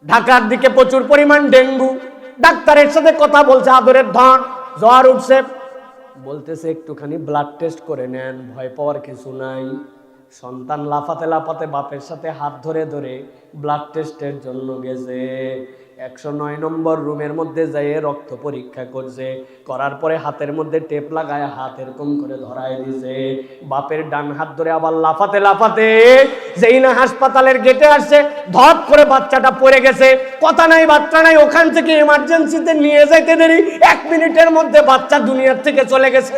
ঢাকার দিকে প্রচুর পরিমাণ ডেঙ্গু, ডাক্তারের সাথে কথা বলছে আদরের ধন, জ্বর উঠছে, বলতেছে একটুখানি ব্লাড টেস্ট করে নেন, ভয় পাওয়ার কিছু নাই। সন্তান লাফাতে লাফাতে বাপের সাথে হাত ধরে ধরে ব্লাড টেস্টের জন্য গেছে। 109 নম্বর রুমের মধ্যে যাই রক্ত পরীক্ষা করছে, করার পরে হাতের মধ্যে টেপ লাগায় হাত এরকম করে ধরায় দিছে। বাপের ডান হাত ধরে আবার লাফাতে লাফাতে যেই না হাসপাতালের গেটে আসছে, ধপ করে বাচ্চাটা পড়ে গেছে, কথা নাই বাচ্চা নাই, ওখান থেকে এমার্জেন্সিতে নিয়ে যাইতে দেরি, 1 মিনিটের মধ্যে বাচ্চা দুনিয়ার থেকে চলে গেছে।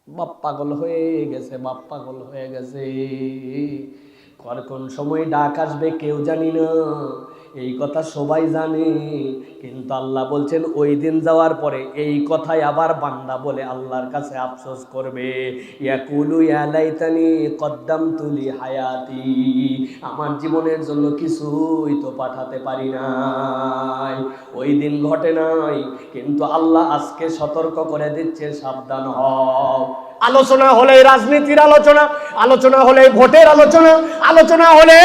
বাপ পাগল হয়ে গেছে, বাপ পাগল হয়ে গেছে। কোন সময় ডাক আসবে কেউ জানি না, এই কথা সবাই জানে, কিন্তু আল্লাহ বলছেন ওই দিন যাওয়ার পরে এই কথাই আবার বান্দা বলে আল্লাহর কাছে আফসোস করবে, ইয়াকুলু ইয়া লাইতানি কদ্দামতু লি হায়াতি, আমার জীবনের জন্য কিছুই তো পাঠাতে পারি নাই। ওই দিন ঘটে নাই, কিন্তু আল্লাহ আজকে সতর্ক করে দিচ্ছে, সাবধান হও। আলোচনা হলে রাজনীতির আলোচনা, আলোচনা হলে ভোটের আলোচনা, আলোচনা হলে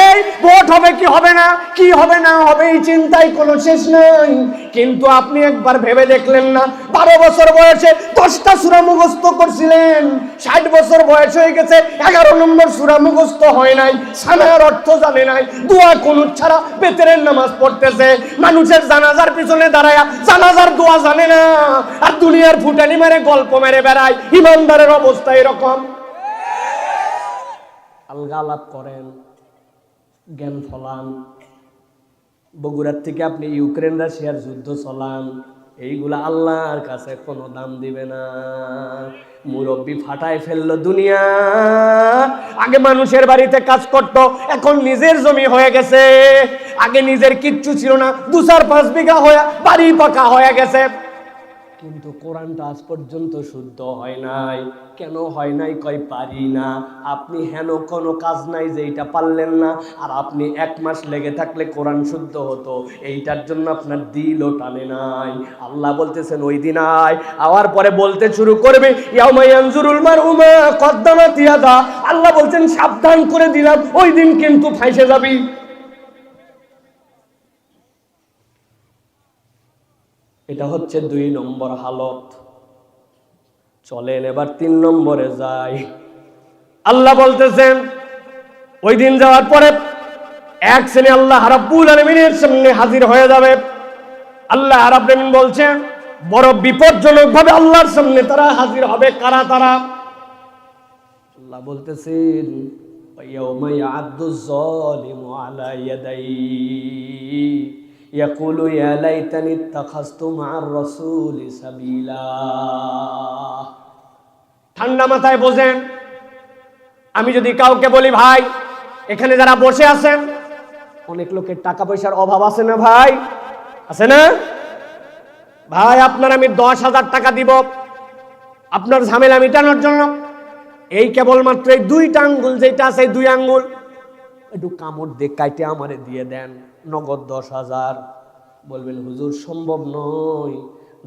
ভোট হবে কি হবে না, কি হবে না হবে, এই চিন্তায় কোনো শেষ নাই। কিন্তু আপনি একবার ভেবে দেখলেন না, 12 বছর বয়সে 10টা সূরা মুখস্থ করছিলেন, 60 বছর বয়স হয়ে গেছে 11 নম্বর সূরা মুখস্থ হয় নাই, সানার অর্থ জানে নাই, দোয়া কুনুত ছাড়া বেতেরের নামাজ পড়তেছে, মানুষের জানাজার পিছনে দাঁড়ায়া জানাজার দোয়া জানে না, আর দুনিয়ার ফুটানি মেরে গল্প মেরে বেড়ায়। ইমানদারের অবস্থা এরকম। আলগা আলাপ করেন, জ্ঞান ফলান, বগুড়ার থেকে আপনি ইউক্রেন রাশিয়ার যুদ্ধ চলান, এইগুলা আল্লাহর কাছে কোনো দাম দিবে না। মুরব্বি ফাটায় ফেললো দুনিয়া। আগে মানুষের বাড়িতে কাজ করত, এখন নিজের জমি হয়ে গেছে। আগে নিজের কিচ্ছু ছিল না, 2-4-5 বিঘা হয়ে বাড়ি পাকা হয়ে গেছে। কিন্তু কোরআনটা আজ পর্যন্ত শুদ্ধ হয় নাই। কেন হয় নাই? কই পারি না। আপনি হেন কোনো কাজ নাই যে এইটা পারলেন না। আর আপনি 1 মাস লেগে থাকলে কোরআন শুদ্ধ হতো, এইটার জন্য আপনার দিলও টানে নাই। আল্লাহ বলতেছেন ওই দিন আয়। আওয়ার পরে বলতে শুরু করবে ইয়াউমা ইয়ানজুরুল মারউ মা কদ্দামাত ইয়াদা। আল্লাহ বলছেন সাবধান করে দিলাম, ওই দিন কিন্তু ফাঁসে যাবি। এটা হচ্ছে 2 নম্বর হালত। চলেন এবার 3 নম্বরে যাই। আল্লাহ বলতেছেন ওই দিন যাওয়ার পরে এক শ্রেণী আল্লাহ রাব্বুল আলামিনের সামনে হাজির হয়ে যাবে। আল্লাহ রাব্বুল আলামিন বলছেন বড় বিপজ্জনক ভাবে আল্লাহর সামনে তারা হাজির হবে। কারা তারা? আল্লাহ বলতেছেন ইয়াউমা ইয়া'আদ্দুজ যালিমু আলা ইয়াদাইহি ইয়াকুলু ইয়া লাইতানি ইত্তাখাযতু মা'আর রাসূলি সাবিলা। ঠান্ডা মাথায় বোঝেন, আমি যদি কাউকে বলি ভাই এখানে যারা বসে আছেন, অনেক লোকের টাকা পয়সার অভাব আছে না ভাই? আছে না ভাই? আপনার আমি 10,000 টাকা দিব আপনার ঝামেলা মিটানোর জন্য। এই কেবলমাত্র এই 2টা আঙ্গুল যেটা আছে, এই 2 আঙ্গুল একটু কামড় দিয়ে কাইটে আমারে দিয়ে দেন, নগদ 10,000। বলবেন হুজুর সম্ভব নয়,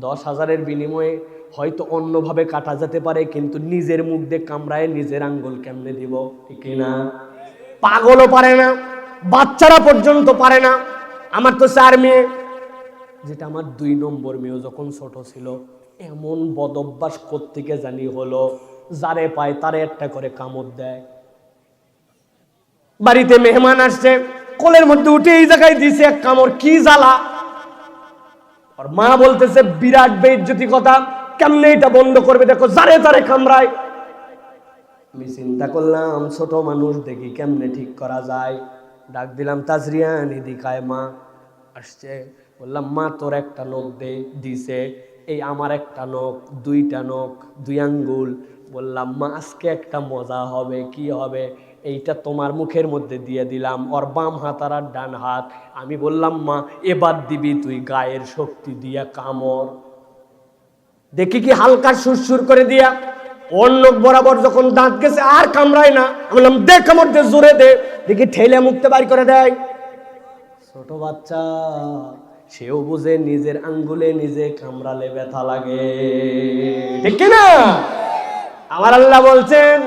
10,000-এর বিনিময়ে হয়তো অন্যভাবে কাটা যেতে পারে, কিন্তু নিজের মুখ দিয়ে কামড়ায় নিজের আঙ্গুল কেমনে দিব? ঠিক না? পাগলও পারে না, বাচ্চারা পর্যন্ত পারে না। আমার তো 4 মেয়ে, যেটা আমার 2 নম্বর মেয়েও যখন ছোট ছিল এমন বদভ্যাস কোত্থেকে জানি হলো, যারে পায় তারে একটা করে কামড় দেয়। বাড়িতে মেহমান আসছে, কোলের মধ্যে উঠে এই জায়গায় দিছে এক কামড়, কি জ্বালা। আর মা বলতেছে বিরাট বেইজ্জতি কথা, কেমনে এটা বন্ধ করবে? দেখো যারে তারে কামড়ায়। আমি চিন্তা করলাম ছোট মানুষ, দেখি কেমনে ঠিক করা যায়। ডাক দিলাম তাজরিয়ান এদিকায়। মা আসছে, বললাম মা তোর একটা নখ দে। দিছে। এই আমার একটা নখ, 2টা নখ, 2 আঙ্গুল। বললাম মা আজকে একটা মজা হবে। কি হবে? এইটা তোমার মুখের মধ্যে দিয়ে দিলাম, ওর বাম হাত আর ডান হাত। আমি বললাম মা এবার দিবি তুই গায়ের শক্তি দিয়া কামড়। দেখি কি হালকা সুরসুর করে দিয়া ওর নখ বরাবর যখন দাঁত গেছে আর কামড়ায় না। আমি বললাম দে কামড় দে, জোরে দে। দেখি ঠেলে মুখতে বাড়ি করে দেয়। ছোট বাচ্চা, সেও বুঝে নিজের আঙ্গুলে নিজে কামড়ালে ব্যথা লাগে, ঠিক কিনা? আমার আল্লাহ বলছেন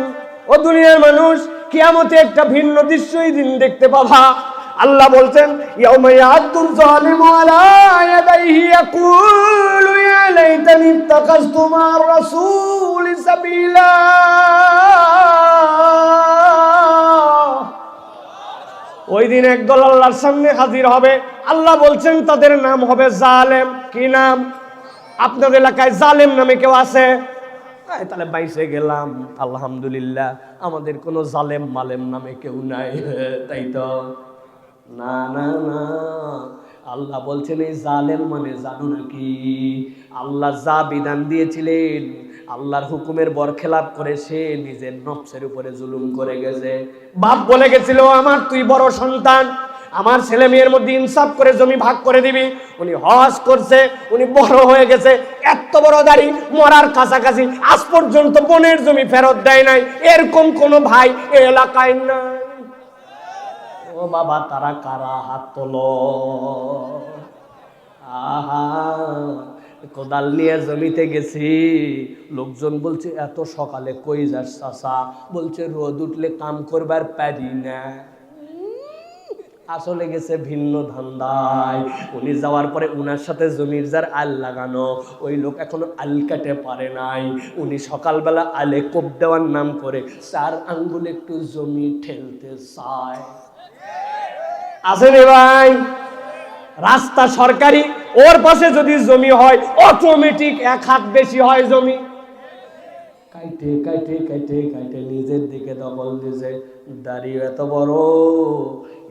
ও দুনিয়ার মানুষ, কিয়ামতে একটা ভিন্ন দৃশ্য এই দিন দেখতে পাবা। আল্লাহ বলছেন ইয়াউমা ইয়া'আদ্দুল যালিমু আলা ইয়াদাইহি ইয়াকুলু ইয়া লাইতানি ইত্তাখাযতু মা'আর রাসূলি সাবিলা। ওই দিন একদল আল্লাহর সামনে হাজির হবে। আল্লাহ বলছেন তাদের নাম হবে জালেম। কি নাম? আপনাদের এলাকায় জালেম নামে কেউ আছে? তাহলে বাইসে গেলাম, আলহামদুলিল্লাহ। আমাদের কোনো জালেম মালেম নামে কেউ নাই, তাই তো? না না না, আল্লাহ বলছেন এই জালেম মানে জানো নাকি? আল্লাহ যা বিধান দিয়েছিলেন, আল্লাহর হুকুমের বরখেলাপ করে সে নিজের নফসের উপরে জুলুম করে গেছে। বাপ বলে গেছিল আমার তুই বড় সন্তান, আমার ছেলে মেয়ের মধ্যে ইনসাফ করে জমি ভাগ করে দিবি। উনি হজ করছে, উনি বড় হয়ে গেছে, এত বড় দাড়ি, মরার কাছাকাছি, আজ পর্যন্ত বোনের জমি ফেরত দেয় নাই। এরকম কোন ভাই এই এলাকায় নাই। ও বাবা, তারা কারা? হাত তোলো। আহা, কোদাল নিয়ে জমিতে গেছি, লোকজন বলছে এত সকালে কই যাস চাচা? বলছে রোদ উঠলে কাম করবার পারি না। আসলে গেছে ভিন্ন ধান্দায়। উনি যাওয়ার পরে উনার সাথে জমির যার আল লাগানো, ওই লোক এখনো আল কাটে পারে নাই। উনি সকালবেলা আলে কোপ দেওয়ার নাম করে 4 আঙ্গুল একটু জমি ঠেলতে চায়। আছে রে ভাই? রাস্তা সরকারি, ওর পাশে যদি জমি হয় অটোমেটিক 1 হাত বেশি হয় জমি। কাইটে কাইটে কাইটে কাইটে নিজের দিকে দখল দিয়েছে। দাড়ি এত বড়,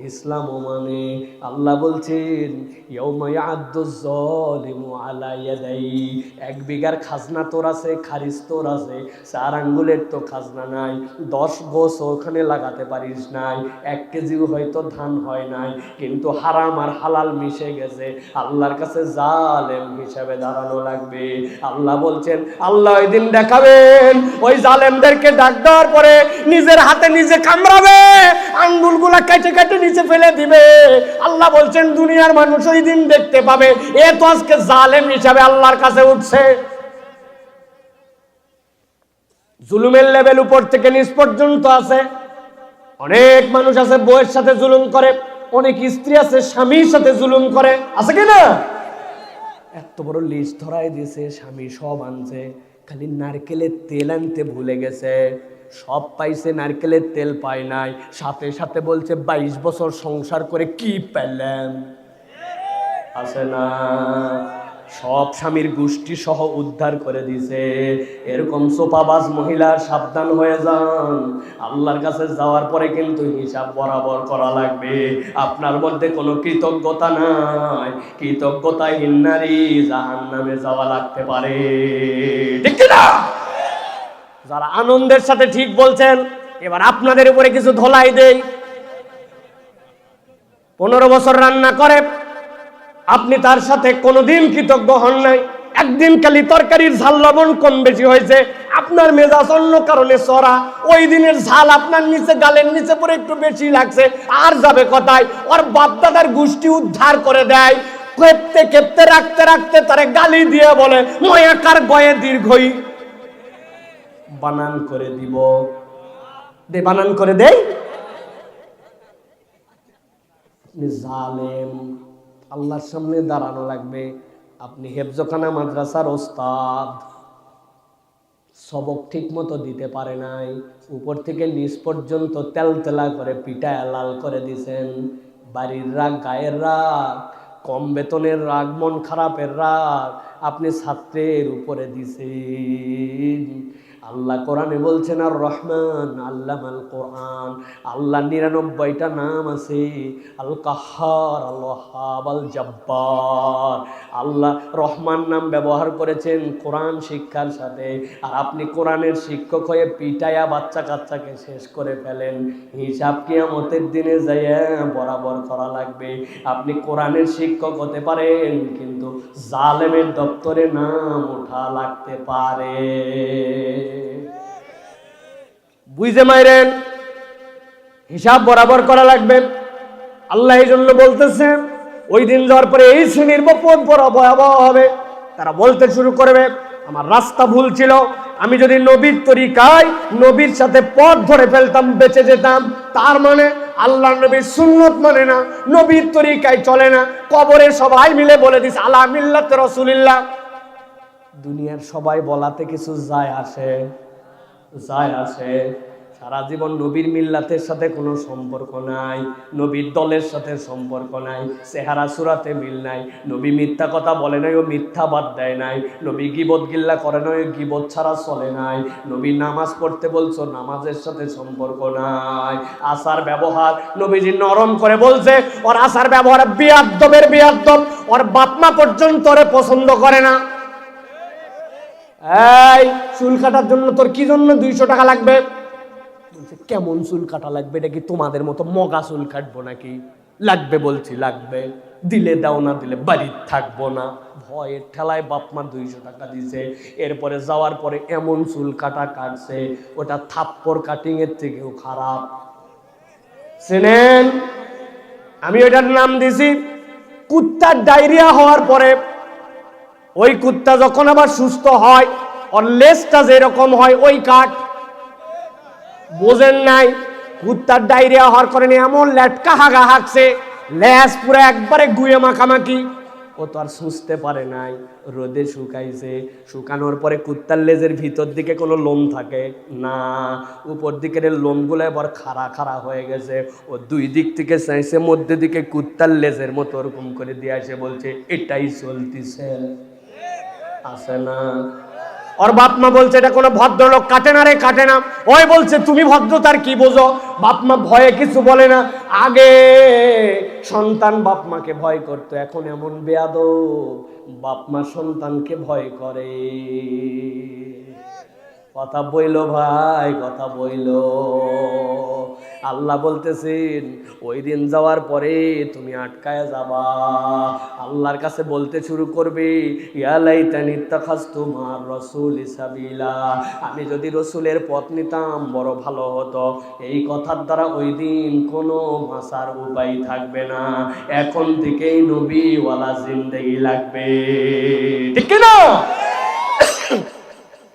ইসলাম মানে। আল্লাহ বলছেন ইয়াউমা ইয়াদ্দুজ যালিমু আলা ইয়াদাই, 1 বিঘার খাজনা তোর আছে, খারিজ তোর আছে, 4 আঙ্গুলের তো খাজনা নাই, 10 গোছ ওখানে লাগাতে পারিস নাই, 1 কেজিও হয়তো ধান হয় নাই, কিন্তু হারাম আর হালাল মিশে গেছে, আল্লাহর কাছে জালেম হিসাবে দাঁড়ানো লাগবে। আল্লাহ বলছেন আল্লাহ ওই দিন দেখাবেন, ওই জালেমদেরকে ডাক দেওয়ার পরে নিজের হাতে নিজে কামড়াবে, আঙ্গুলগুলা কেটে কেটে নিচে ফেলে দিবে। আল্লাহ বলছেন দুনিয়ার মানুষ ওই দিন দেখতে পাবে এ তো আজকে জালেম হিসাবে আল্লাহর কাছে উঠছে। জুলুমের লেভেল উপর থেকে নিচ পর্যন্ত আছে। অনেক মানুষ আছে বউয়ের সাথে জুলুম করে, অনেক স্ত্রী আছে স্বামীর সাথে জুলুম করে, আছে কি না? এত বড় লিস্ট ধরাই দিয়েছে, স্বামী সব আনছে, খালি নারকেলের তেল আনতে ভুলে গেছে। সব পাইছে, নারকেলের তেল পায় নাই, সাথে সাথে বলছে 22 বছর সংসার করে কি পেলেন। আছে না? সব স্বামীর গোষ্ঠী সহ উদ্ধার করে দিছে। এরকম সোপাবাজ মহিলা সাবধান হয়ে যান, আল্লাহর কাছে যাওয়ার পরে কিন্তু হিসাব বরাবর করা লাগবে। আপনার মধ্যে কোনো কৃতজ্ঞতা নাই, কৃতজ্ঞতাহীন নারী জাহান্নামে যাওয়া লাগতে পারে, ঠিক না? যারা আনন্দের সাথে ঠিক বলছেন, এবার আপনাদের উপরে কিছু ধলাই দেই। 15 বছর রান্না করে আপনি তার সাথে কোনোদিন কৃতজ্ঞ হন নাই, একদিন খালি তরকারির ঝাল লবণ কম বেশি হয়েছে, আপনার মেজাজ অন্য কারণে চড়া, ওই দিনের ঝাল আপনার নিচে গালের নিচে পরে একটু বেশি লাগছে, আর যাবে কথায়? ওর বাপদাদার গোষ্ঠী উদ্ধার করে দেয়, কেঁপতে কেঁপতে রাখতে রাখতে তারে গালি দিয়ে বলে ময়াকার গয়ে দীর্ঘই বানান করে দিব, দে বানান করে দেই। জালেম, আল্লাহর সামনে দাঁড়ানো লাগবে। আপনি হেফজখানা মাদ্রাসার ওস্তাদ, সবক ঠিক মতো দিতে পারে নাই, উপর থেকে নিচ পর্যন্ত তেলতেলা করে পিটায় লাল করে দিছেন। বাড়ির রাগ, গায়ের রাগ, কম বেতনের রাগ, মন খারাপের রাগ আপনি ছাত্রের উপরে দিছেন। আল্লাহ কোরআনে বলছেন আর রহমান আল্লামাল কোরআন, আল্লাহ 99টা নাম আছে, আল কাহ্হার, আল ওয়াহাব, আল জব্বার। আল্লাহ রহমান নাম ব্যবহার করেছেন কোরআন শিক্ষার সাথে, আর আপনি কোরআনের শিক্ষক হয়ে পিটায়া বাচ্চা কাচ্চাকে শেষ করে ফেলেন। হিসাব কিয়ামতের দিনে যাইয়া বরাবর করা লাগবে। আপনি কোরআনের শিক্ষক হতে পারেন, কিন্তু জালেমের দপ্তরে নাম ওঠা লাগতে পারে। বুঝে মাইরেন, হিসাব বরাবর করা লাগবে। আল্লাহ এই জন্য বলতেছেন ওই দিন যাওয়ার পরে এই শ্রেণীর বিপদ বড় ভয়াবহ হবে। তারা বলতে শুরু করবে আমার রাস্তা ভুল ছিল, আমি যদি নবীর তরিকায় নবীর সাথে পথ ধরে ফেলতাম বেঁচে যেতাম। তার মানে আল্লাহ নবীর সুন্নত মানে না, নবীর তরিকায় চলে না। কবরে সবাই মিলে বলে দিস আলা মিল্লাতে রাসূলিল্লাহ। দুনিয়ার সবাই বলাতে কিছু যায় আসে? সারা জীবন নবীর মিল্লাতের সাথে কোনো সম্পর্ক নাই, নবীর দলের সাথে সম্পর্ক নাই, চেহারা সুরাতে মিল নাই, নবী মিথ্যা কথা বলে নাই, ও মিথ্যা বাদ দেয় নাই, নবী গীবত গিল্লা করে নাই, ও গীবত ছাড়া চলে নাই, নবী নামাজ পড়তে বলছো, নামাজের সাথে সম্পর্ক নাই। আচার ব্যবহার নবীজি নরম করে বলছে, ওর আচার ব্যবহার বিয়াদ্দবের বিয়াদ্দব, ওর বাপমা পর্যন্ত ওরে পছন্দ করে না। এই চুল কাটার জন্য তোর কি জন্য 200 টাকা লাগবে? বলছে কেমন চুল কাটা লাগবে? এটা কি তোমাদের মতো মগা চুল কাটবো নাকি? লাগবে বলছি লাগবে, দিলে দাও, না দিলে বাড়ির থাকবো না। ভয়ের ঠেলায় বাপমা 200 টাকা দিছে। এরপরে যাওয়ার পরে এমন চুল কাটা কাটছে, ওটা থাপ্পড় কাটিং এর থেকেও খারাপ। শুনেন, আমি ওটার নাম দিছি কুত্তার ডায়রিয়া হওয়ার পরে ওই কুত্তা যখন আবার সুস্থ হয়, ওর লেজটা যেরকম হয় ওই কাট। বোঝেন নাই? কুত্তার ডায়রিয়া হওয়ার কারণে এমন লেটকা হাগা হাঁকছে, লেজ পুরো একবারে গুয়ে মাখামাখি। ও তো আর সুস্থতে পারে নাই, রোদে শুকাইছে। শুকানোর পরে কুত্তার লেজের ভিতর দিকে কোনো লোম থাকে না, উপর দিকের লোমগুলো এবার খাড়া খাড়া হয়ে গেছে। ও 2 দিক থেকে চাইছে, মধ্যে দিকে কুত্তার লেজের মতো ওরকম করে দিয়ে আসে, বলছে এটাই চলতিছে। আছে না? ওর বাপ মা বলছে এটা কোনো ভদ্রলোক কাটে না রে, কাটে না। ওই বলছে তুমি ভদ্রতার কি বোঝো? বাপ মা ভয়ে কিছু বলে না। আগে সন্তান বাপ মাকে ভয় করতো, এখন এমন বেয়াদব বাপ মা সন্তানকে ভয় করে। কথা বইল ভাই, কথা বইল। আল্লাহ বলতেছেন ওই দিন যাওয়ার পরে তুমি আটকায় যাবা, আল্লাহর কাছে বলতে শুরু করবে ইয়া লাইতানি ইত্তাখাযতু মা'আর রাসূলি সাবিলা, আমি যদি রসুলের পথ নিতাম বড় ভালো হতো। এই কথার দ্বারা ওই দিন কোনো বাঁচার উপায় থাকবে না, এখন থেকেই নবীওয়ালা জিন্দেগি লাগবে। ঠিক কি না?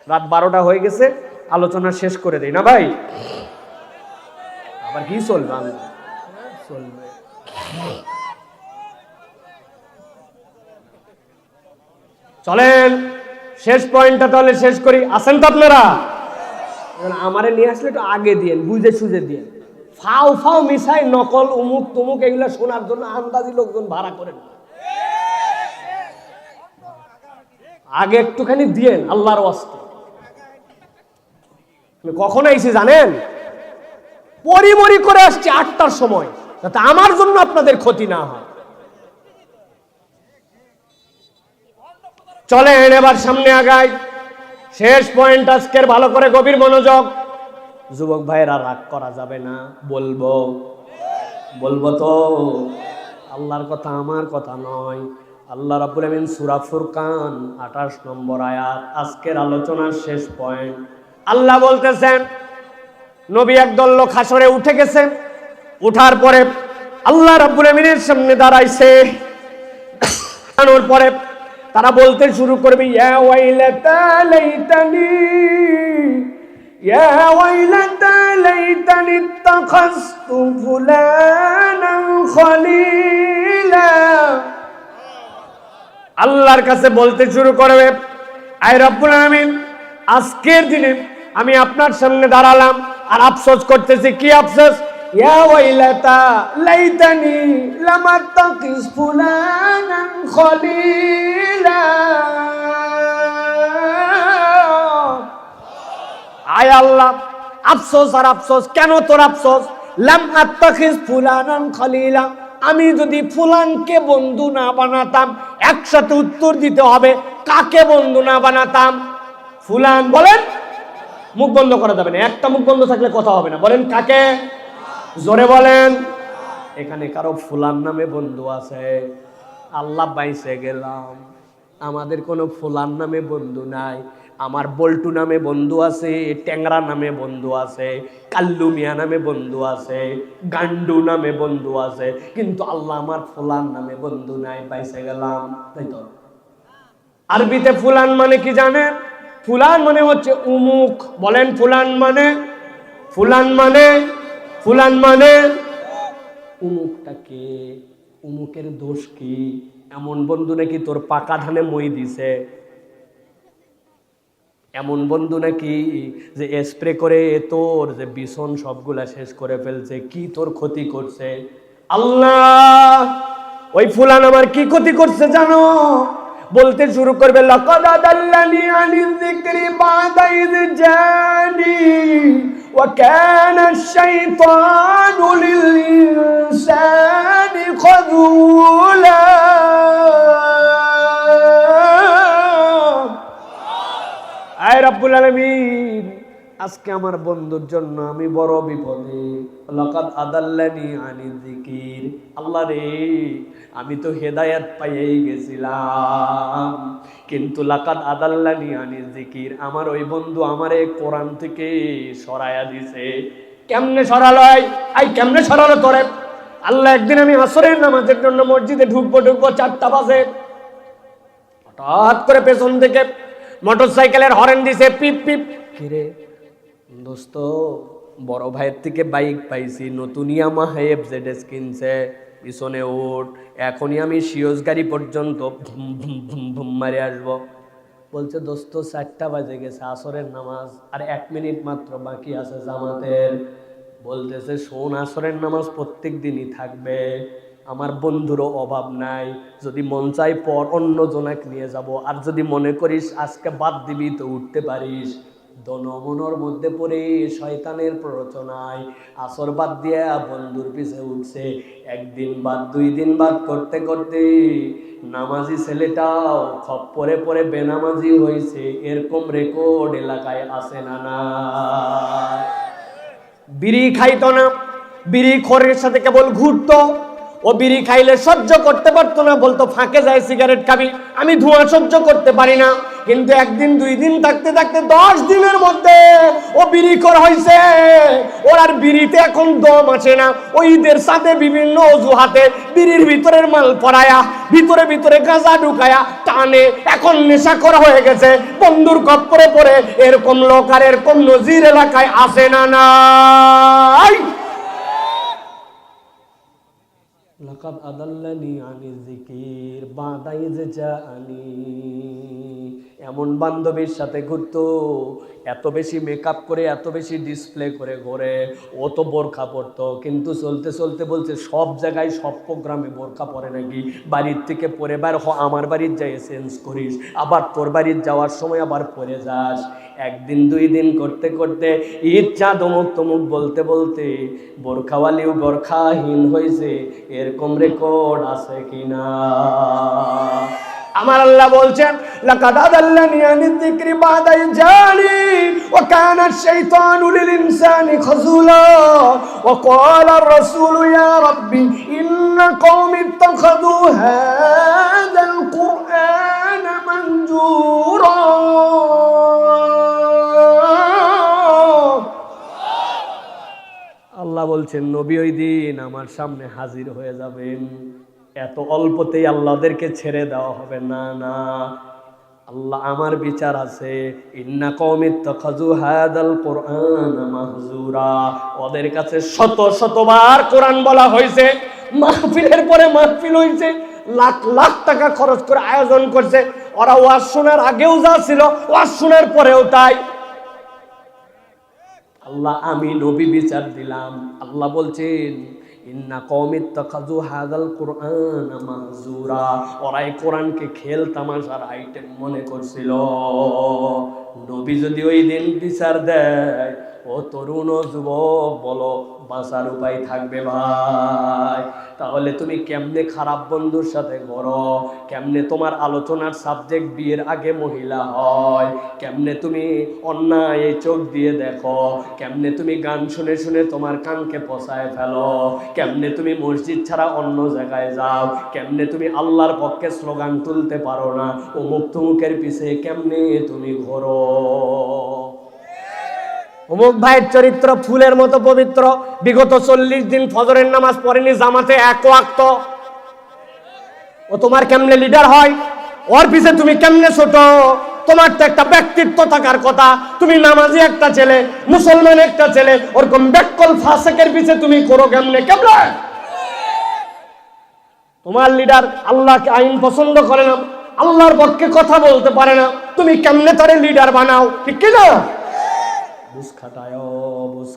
রাত 12টা হয়ে গেছে, আলোচনা শেষ করে দেই না ভাই? আবার কি চলবে? চলবে। চলেন শেষ পয়েন্টটা তাহলে শেষ করি। আসেন তো আপনারা? আমারে নিয়ে আসলে একটু আগে দিয়েন, বুঝে সুঝে দিয়েন। ফাও ফাও মিশাই নকল উমুক তুমুক এগুলো শোনার জন্য আন্দাজি লোকজন ভাড়া করেন। আগে একটুখানি দিয়েন আল্লাহর ওয়াস্তে। কখন আইছি জানেন? পরিমরি করে আসছি 8টার সময়, যাতে আমার জন্য আপনাদের ক্ষতি না হয়। চলেন এবার সামনে আগাই। শেষ পয়েন্ট আজকের, ভালো করে গভীর মনোযোগ। যুবক ভাইয়েরা রাগ করা যাবে না, বলবো বলবো তো। আল্লাহর কথা আমার কথা নয়। আল্লাহ রাব্বুল আমিন সূরা ফুরকান 28 নম্বর আয়াত, আজকের আলোচনার শেষ পয়েন্ট। আল্লাহ বলতেছেন নবী একদল লোক হাসরে উঠে গেছে, উঠার পরে আল্লাহ রাব্বুল আমিনের সামনে দাঁড়াইছে। দাঁড়ানোর পরে তারা বলতে শুরু করবে ইয়া ওয়াইলাতা লাইতানি, ইয়া ওয়াইলাতা লাইতানি ইত্তাখাযতু ফুলানান খলিলা। আল্লাহর কাছে বলতে শুরু করবে আয় রব্বুল আমিন, আজকের দিনে আমি আপনার সামনে দাঁড়ালাম আর আফসোস করতেছি। কি আফসোস? ইয়া ওয়াইলাতা লাইতানি লাম আত্তাখিজ ফুলানান খলিলা। আয় আল্লাহ, আফসোস আর আফসোস। কেন তোর আফসোস? লাম আত্তাখিজ ফুলানান খলিলা, আমি যদি ফুলানকে বন্ধু না বানাতাম। একসাথে উত্তর দিতে হবে, কাকে বন্ধু না বানাতাম? ফুলান। বলেন, মুখ বন্ধ করা যাবে না, একটা মুখ বন্ধ থাকলে কথা হবে না। বলেন কাকে? জোরে বলেন। এখানে কারো ফুলান নামে বন্ধু আছে? আল্লাহ বাইসে গেলাম, আমাদের কোনো ফুলান নামে বন্ধু নাই। আমার বল্টু নামে বন্ধু আছে, ট্যাংরা নামে বন্ধু আছে, কাল্লু মিয়া নামে বন্ধু আছে, গান্ডু নামে বন্ধু আছে, কিন্তু আল্লাহ আমার ফুলান নামে বন্ধু নাই। বাইসে গেলাম, তাই তো? আরবিতে ফুলান মানে কি জানেন? ফুলান মানে হচ্ছে উমুক। বলেন ফুলান মানে? ফুলান মানে, ফুলান মানে উমুকটা কে? উমুকের দোষ কি? এমন বন্ধু নাকি তোর পাকা ধানে মই দিছে? এমন বন্ধু নাকি যে স্প্রে করে তোর যে বিছন সবগুলা শেষ করে ফেলছে? কি তোর ক্ষতি করছে? আল্লাহ, ওই ফুলান আমার কি ক্ষতি করছে জানো? বলতে শুরু করবে লাকাদ আদাল্লানি আনিয যিকরি বা'দা ইয জানি ওয়া কানা আশ-শাইতানু লিল ইনসানি খাযুলা। আয় রব্বুল আলামিন, আজকে আমার বন্ধুর জন্য আমি বড় বিপদে। লাকাদ আদাল্লানি আনিয যিকির। আল্লাহ রে, আমি তো হেদায়েত পাইয়েই গেছিলাম, কিন্তু লাকাদ আদাল্লানি আনিয যিকির, আমার ওই বন্ধু আমারে কোরআন থেকে সরায়া দিছে। কেমনে সরালো? আই কেমনে সরালো তোরে? আল্লাহ, একদিন আমি আসরের নামাজের জন্য মসজিদে ঢুকবো 4টা বাজে, হঠাৎ করে পেছন থেকে মোটরসাইকেলের হর্ন দিছে, পিপ পিপ। কিরে দোস্ত, বড় ভাইয়ের থেকে বাইক পাইছি, নতুন ইয়ামাহা এফজেডএস কিনছে, পিছনে ওঠ, এখনই আমি সিওজ গাড়ি পর্যন্ত মারে আসবো। বলছে দোস্ত 4টা বাজে গেছে, আসরের নামাজ আর 1 মিনিট মাত্র বাকি আছে জামাতের। বলতেছে শোন, আসরের নামাজ প্রত্যেক দিনই থাকবে, আমার বন্ধুরও অভাব নাই, যদি মন চাই পর অন্য জনাক নিয়ে যাব, আর যদি মনে করিস আজকে বাদ দিবি তো উঠতে পারিস। দনমনর মধ্যে পড়ে শয়তানের প্ররোচনায় আসর বাদ দিয়া বন্ধুর পিছে উঠছে। একদিন বাদ, 2 দিন বাদ করতে করতে নামাজি ছেলেটাও খপ্পরে পরে বেনামাজি হয়েছে। এরকম রেকর্ড এলাকায় আছে না না? বিড়ি খাইতো না, বিড়ি খোরের সাথে কেবল ঘুরতো। ও বিড়ি খাইলে সহ্য করতে পারতো না, বলতো ফাঁকে যায় সিগারেট খাবি, আমি ধোঁয়া সহ্য করতে পারি না। কিন্তু 1 দিন 2 দিন থাকতে থাকতে 10 দিনের মধ্যে ও বিড়িখোর হয়েছে। ওর আর বিড়িতে এখন দম আসে না। ওই ঈদের সাথে বিভিন্ন অজুহাতে বিড়ির ভিতরের মাল পরায়া, ভিতরে ভিতরে গাঁজা ঢুকায়া টানে, এখন নেশাখোর হয়ে গেছে। বন্ধুর খপ্পরে পড়ে এরকম লোক আর এরকম নজির এলাকায় আসে না নাই? লাকাদ আদাল্লানি আনি যিকির বাদা ইয জাআনি। এমন বান্ধবীর সাথে ঘুরতো, এত বেশি মেকআপ করে, এত বেশি ডিসপ্লে করে ঘরে। ও তো বোরখা পরতো, কিন্তু চলতে চলতে বলছে সব জায়গায় সব প্রোগ্রামে বোরখা পরে নাকি। বাড়ির থেকে পরে বার হ, আমার বাড়ির যাই চেঞ্জ করিস, আবার তোর বাড়ির যাওয়ার সময় আবার পরে যাস। 1 দিন 2 দিন করতে করতে ইচ্ছা তমুক তমুক বলতে বলতে বোরখাওয়ালিও বোরখাহীন হয়েছে। এরকম রেকর্ড আছে কিনা? আমার আল্লাহ বলছেন লাকাদ আদাল্লানি আনি যিকরি বাদা ইয জাআনি ওয়া কানা আশ-শাইতানু লিল ইনসানি খাযুলা ওয়া ক্বালা আর-রাসূলু ইয়া রাব্বি ইন্না কওমি ইত্তাখাযু হাযাল কুরআনা মানজুরা। আল্লাহ বলছেন নবী ওই দিন আমার সামনে হাজির হয়ে যাবেন, এত অল্পতেই আল্লাহদেরকে ছেড়ে দেওয়া হবে না। না, আল্লাহ আমার বিচার আছে। ইন্না কওমি ইত্তাখাযু হাযাল কুরআনা মাহজুরা। ওদের কাছে শত শতবার কোরআন বলা হয়েছে, মাহফিলের পরে মাহফিল হয়েছে, লাখ লাখ টাকা খরচ করে আয়োজন করছে। ওরা ওয়াজ শোনার আগেও যা ছিল, ওয়াজ শোনার পরেও তাই। আল্লাহ আমি নবী বিচার দিলাম। আল্লাহ বলছেন ইন্না কওমি ইত্তাখাযু হাযাল কুরআনা মাহজুরা। ওরা এই কোরআনকে খেল তামাশার আইটেম মনে করছিল। নবী যদি ওই দিন বিচার দেয়, ও তরুণ ও যুবক বলো বাঁচার উপায় থাকবে ভাই? তাহলে তুমি কেমনে খারাপ বন্ধুর সাথে ঘরো, কেমনে তোমার আলোচনার সাবজেক্ট বিয়ের আগে মহিলা হয়, কেমনে তুমি অন্যায় চোখ দিয়ে দেখো, কেমনে তুমি গান শুনে শুনে তোমার কানকে পচায় ফেলো, কেমনে তুমি মসজিদ ছাড়া অন্য জায়গায় যাও, কেমনে তুমি আল্লাহর পক্ষে স্লোগান তুলতে পারো না, অমুক তমুকের পিছে কেমনে তুমি ঘোরো। অমুক ভাইয়ের চরিত্র ফুলের মতো পবিত্র, বিগত 40 দিন ফজরের নামাজ পড়েনি জামাতে এক ওয়াক্ত। ও তোমার কেমনে লিডার হয়? ওর পিছে তুমি কেমনে ছোট? তোমার তো একটা ব্যক্তিত্ব থাকার কথা। তুমি নামাজি একটা ছেলে, মুসলমান একটা ছেলে, ওরকম বেকল ফাসেকের পিছে তুমি করো কেমনে? কেমনে তোমার লিডার আল্লাহকে আইন পছন্দ করে না, আল্লাহর পক্ষে কথা বলতে পারে না, তুমি কেমনে তারে লিডার বানাও? ঠিক কি না? বুঝ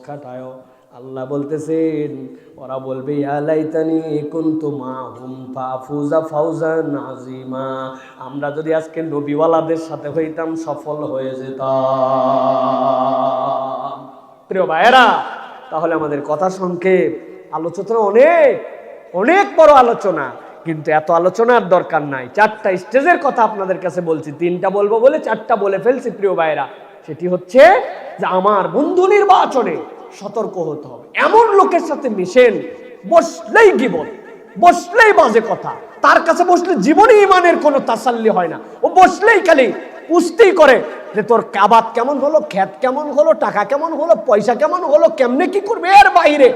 খাটায়। আল্লাহ বলতেছেন ওরা বলবে ইয়া লাইতানি কুনতু মাহুম ফাফুজা ফাওজান আযীমা। আমরা যদি আজকে নবীওয়ালাদের সাথে হইতাম সফল হয়ে যেতাম। প্রিয় ভাইয়েরা, তাহলে আমাদের কথা সংক্ষেপ, আলোচনা অনেক অনেক বড় আলোচনা, কিন্তু এত আলোচনার দরকার নাই। 4টা স্টেজের কথা আপনাদের কাছে বলছি, 3টা বলবো বলে 4টা বলে ফেলছি। প্রিয় ভাইয়েরা, সেটি হচ্ছে যে আমার বন্ধু নির্বাচনে সতর্ক হতে হবে। এমন লোকের সাথে মিশেন, বসলেই গীবত, বসলেই বাজে কথা, তার কাছে বসলে জীবনে ইমানের কোনো তাসাল্লি হয় না। ও বসলেই খালি পুষ্টি করে যে তোর আবাদ কেমন হলো, ক্ষেত কেমন হলো, টাকা কেমন হলো, পয়সা কেমন হলো, কেমনে কি করবে, এর বাইরে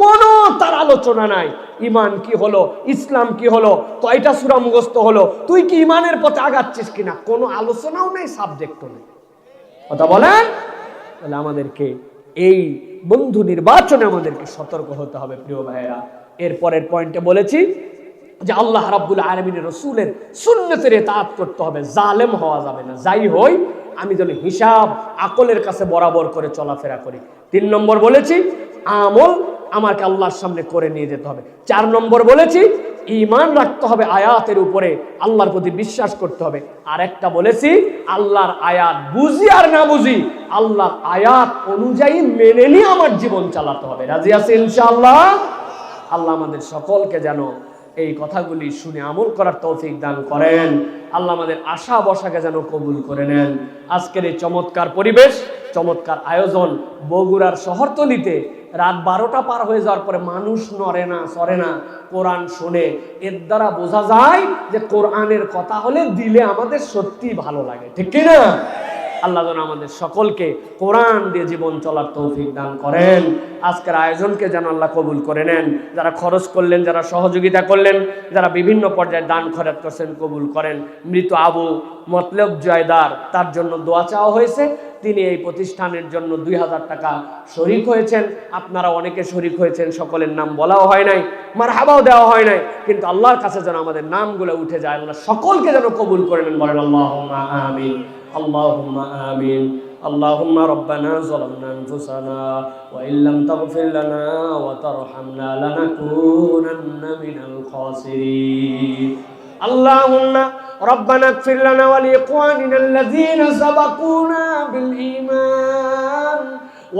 কোনো তার আলোচনা নাই। ইমান কি হলো, ইসলাম কি হলো, কয়টা সূরা মুখস্থ হলো, তুই কি ইমানের পথে আগাচ্ছিস কিনা, কোনো আলোচনাও নেই, সাবজেক্টও নেই। কথা বলেন। তাহলে আমাদেরকে এই বন্ধু নির্বাচনে আমাদেরকে সতর্ক হতে হবে। প্রিয় ভাইয়েরা, এরপরের পয়েন্টে বলেছি যে আল্লাহ রাব্বুল আলামিনের রাসূলের সুন্নতের ইতাআত করতে হবে, জালেম হওয়া যাবে না। যাই হই আমি যেন হিসাব আকলের কাছে বরাবর করে চলাফেরা করি। 3 নম্বর বলেছি আমল আমাকে আল্লাহর সামনে করে নিয়ে যেতে হবে। 4 নম্বর বলেছি ঈমান রাখতে হবে আয়াতের উপরে, আল্লাহর প্রতি বিশ্বাস করতে হবে। আর একটা বলেছি আল্লাহর আয়াত বুঝি আর না বুঝি আল্লাহর আয়াত অনুযায়ী মেনে নিয়ে আমার জীবন চালাতে হবে। রাজি আছে ইনশাআল্লাহ? আল্লাহ আমাদের সকলকে যেন এই কথাগুলি শুনে আমল করার তৌফিক দান করেন। আল্লাহ আমাদের আশা বসাকে যেন কবুল করে নেন। আজকের এই চমৎকার পরিবেশ, চমৎকার আয়োজন, বগুড়ার শহরতলিতে রাত 12টা পার হয়ে যাওয়ার পরে মানুষ নড়ে না সরে না, কোরআন শোনে। এর দ্বারা বোঝা যায় যে কোরআনের কথা হলে দিলে আমাদের সত্যি ভালো লাগে, ঠিক কি না? আল্লাহ যেন আমাদের সকলকে কোরআন দিয়ে জীবন চলার তৌফিক দান করেন। আজকের আয়োজনকে যেন আল্লাহ কবুল করে নেন। যারা খরচ করলেন, যারা সহযোগিতা করলেন, যারা বিভিন্ন পর্যায়ে দান খয়রাত করছেন, কবুল করেন। মৃত আবু মতলব জয়দার, তার জন্য দোয়া চাওয়া হয়েছে। তিনি এই প্রতিষ্ঠানের জন্য 2000 টাকা শরিক হয়েছেন। আপনারা অনেকে শরিক হয়েছেন, সকলের নাম বলাও হয় নাই, মারহাবাও দেওয়া হয় নাই, কিন্তু আল্লাহর কাছে যেন আমাদের নামগুলো উঠে যায়। আল্লাহ সকলকে যেন কবুল করে নেন, বলেন আল্লাহুম্মা আমিন, আল্লাহুম্মা আমিন। اللهم ربنا ظلمنا أنفسنا وإن لم تغفر لنا وترحمنا لنكونن من الخاسرين اللهم ربنا اغفر لنا ولإخواننا الذين سبقونا بالإيمان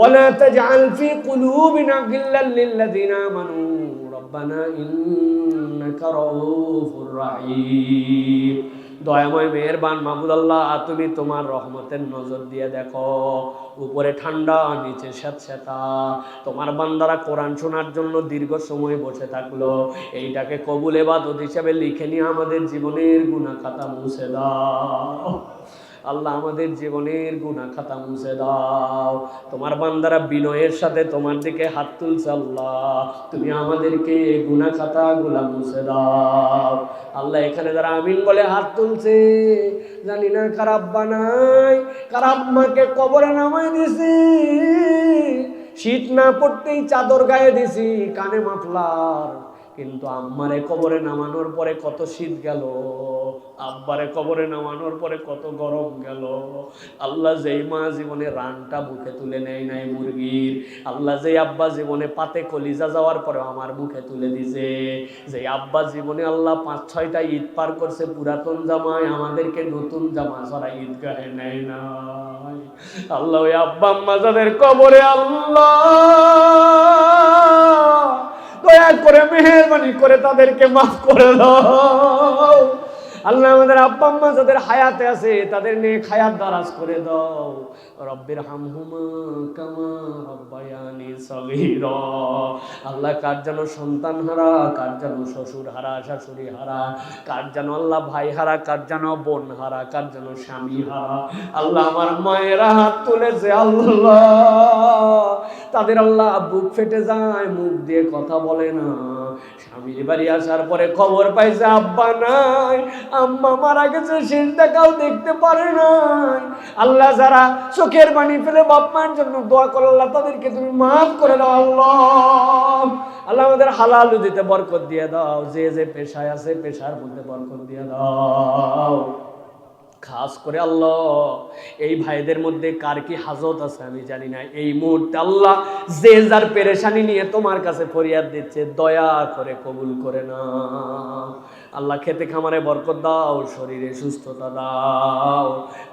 ولا تجعل في قلوبنا غلا للذين آمنوا ربنا إنك رؤوف رحيم। দয়াময় মেহেরবান মাহবুব আল্লাহ, তুমি তোমার রহমতের নজর দিয়ে দেখো, উপরে ঠান্ডা নিচে স্যাঁতস্যাঁতা, তোমার বান্দারা কোরআন শোনার জন্য দীর্ঘ সময় বসে থাকলো। এইটাকে কবুল ইবাদত হিসেবে লিখে নিয়ে আমাদের জীবনের গুনাহ খাতা মুছে দাও আল্লাহ, আমাদের জীবনের গুনাহ খাতা মুছে দাও। তোমার বান্দারা বিনয়ের সাথে তোমার দিকে হাত তুলছে আল্লাহ, তুমি আমাদেরকে গুনাহ খাতা গুলা মুছে দাও আল্লাহ। এখানে যারা আমিন বলে হাত তুলছে, জানি না কার আব্বা নাই, কার আম্মাকে কবরে নামাই দিছি, শীত না পড়তেই চাদর গায়ে দিছি, কানে মাফলার, কিন্তু আম্মারে কবরে নামানোর পরে কত শীত গেল, আব্বারে কবরে নামানোর পরে কত গরম গেল। আল্লাহ, যেই মা জীবনে রানটা মুখে তুলে নেয় নাই মুরগির, আল্লাহ যেই আব্বা জীবনে পাতে কলিজা যাওয়ার পরে আমার মুখে তুলে দিছে, যেই আব্বা জীবনে আল্লাহ 5-6টা ঈদ পার করছে পুরাতন জামায়, আমাদেরকে নতুন জামা ছাড়া ঈদগাহে নেয় নাই আল্লাহ, ওই আব্বা আম্মা যাদের কবরে আল্লাহ দয়া করে মেহেরবানি করে তাদেরকে মাফ করে দাও আল্লাহ। আমাদের আব্বা আম্মা যাদের হায়াতে আছে তাদের নেক হায়াত দারাজ করে দাও। রব্বির হামহুমা কামা রব্বায়ানি সগীরা। আল্লাহ, কার যেন সন্তান হারা, কার যেন শ্বশুর হারা, শাশুড়ি হারা, কার যেন আল্লাহ ভাই হারা, কার যেন বোন হারা, কার যেন স্বামী হারা। আল্লাহ, আমার মায়েরা হাত তুলেছে আল্লাহ, তাদের আল্লাহ বুক ফেটে যায়, মুখ দিয়ে কথা বলে না। স্বামীর বাড়ি আসার পরে খবর পাইছে আব্বা নাই, আম্মা মারা গেছে, শেষ দেখাও দেখতে পারে নাই। আল্লাহ, যারা চোখের পানি ফেলে বাপ মায়ের জন্য দোয়া করে আল্লাহ তাদেরকে তুমি মাফ করে দাও আল্লাহ। আল্লাহ, আমাদের হালাল রুজিতে বরকত দিয়ে দাও, যে যে পেশায় আছে পেশার মধ্যে বরকত দিয়ে দাও। খাস করে আল্লাহ, এই ভাইদের মধ্যে কার কি হাজত আছে আমি জানি না, এই মুহূর্তে আল্লাহ যে যার পেরেশানি নিয়ে তোমার কাছে ফরিয়াদ দিচ্ছে, দয়া করে কবুল করে না আল্লাহ। খেতে খামারে বরকত দাও, শরীরে সুস্থতা দাও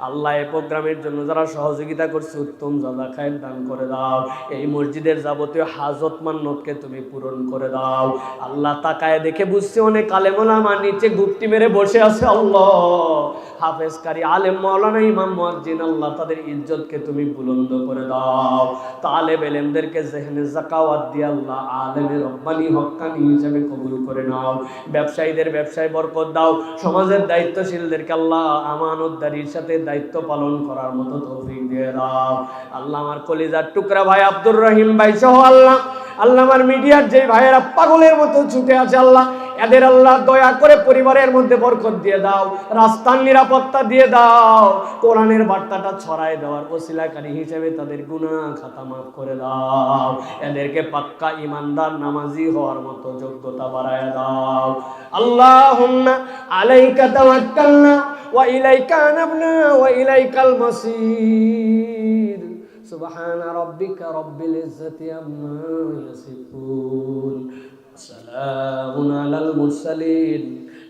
আল্লাহ। এই প্রোগ্রামের জন্য যারা সহযোগিতা করছে উত্তম জাযা খায়ের দান করে দাও। এই মসজিদের যাবতীয় হাজত মান্নতকে তুমি পূরণ করে দাও আল্লাহ। তাকায় দেখে বুঝছি অনেক আলেম ওলামা নিচে গুপ্তি মেরে বসে আছে আল্লাহ। হাফেজ কারি আলেম মাওলানা ইমাম মুয়াজ্জিন আল্লাহ, তাদের ইজ্জতকে তুমি বুলন্দ করে দাও। তালেব ইলমদেরকে জেহনে যাকাওয়াত দিয়ে আল্লাহ আলেমে রব্বানি হক্কানি হিসেবে কবুল করে নাও। ব্যবসায়ীদের ব্যবসায় বরকত দাও। সমাজের দায়িত্বশীলদেরকে আল্লাহ আমানতদারির সাথে দায়িত্ব পালন করার মতো তৌফিক দিয়ে দাও আল্লাহ। আমার কলিজার টুকরা ভাই আব্দুর রহিম ভাই সহ আল্লাহ, আল্লাহ আমার মিডিয়ার যে ভাইয়েরা পাগলের মতো ছুটে আছে আল্লাহ, এদের আল্লাহ দয়া করে পরিবারের মধ্যে বরকত দিয়ে দাও, রাস্তার নিরাপত্তা দিয়ে দাও, কোরআনের বার্তাটা ছড়ায় দেওয়ার ওসিলাকারী হিসেবে তাদের গুনাহ খাতা মাফ করে দাও। এদেরকে পাক্কা ইমানদার নামাজি হওয়ার মতো যোগ্যতা বাড়ায় দাও। আল্লাহুম্মা আলাইকা তাওয়াক্কালনা ওয়া ইলাইকা আনাবনা ওয়া ইলাইকাল মাসির। সুবহানা রাব্বিকা রাব্বিল ইজ্জাতি আম্মা ইয়াসিফুন, সালামুন আলাল মুরসালিন,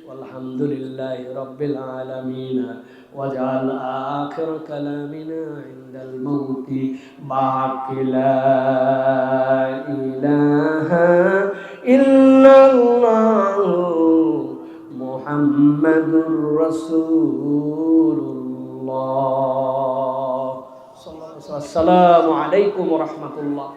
walhamdulillahi rabbil alamin, waj'al akhir kalamina indal mauti baqi la ilaha illallah muhammadur rasulullah. Assalamu alaikum warahmatullah.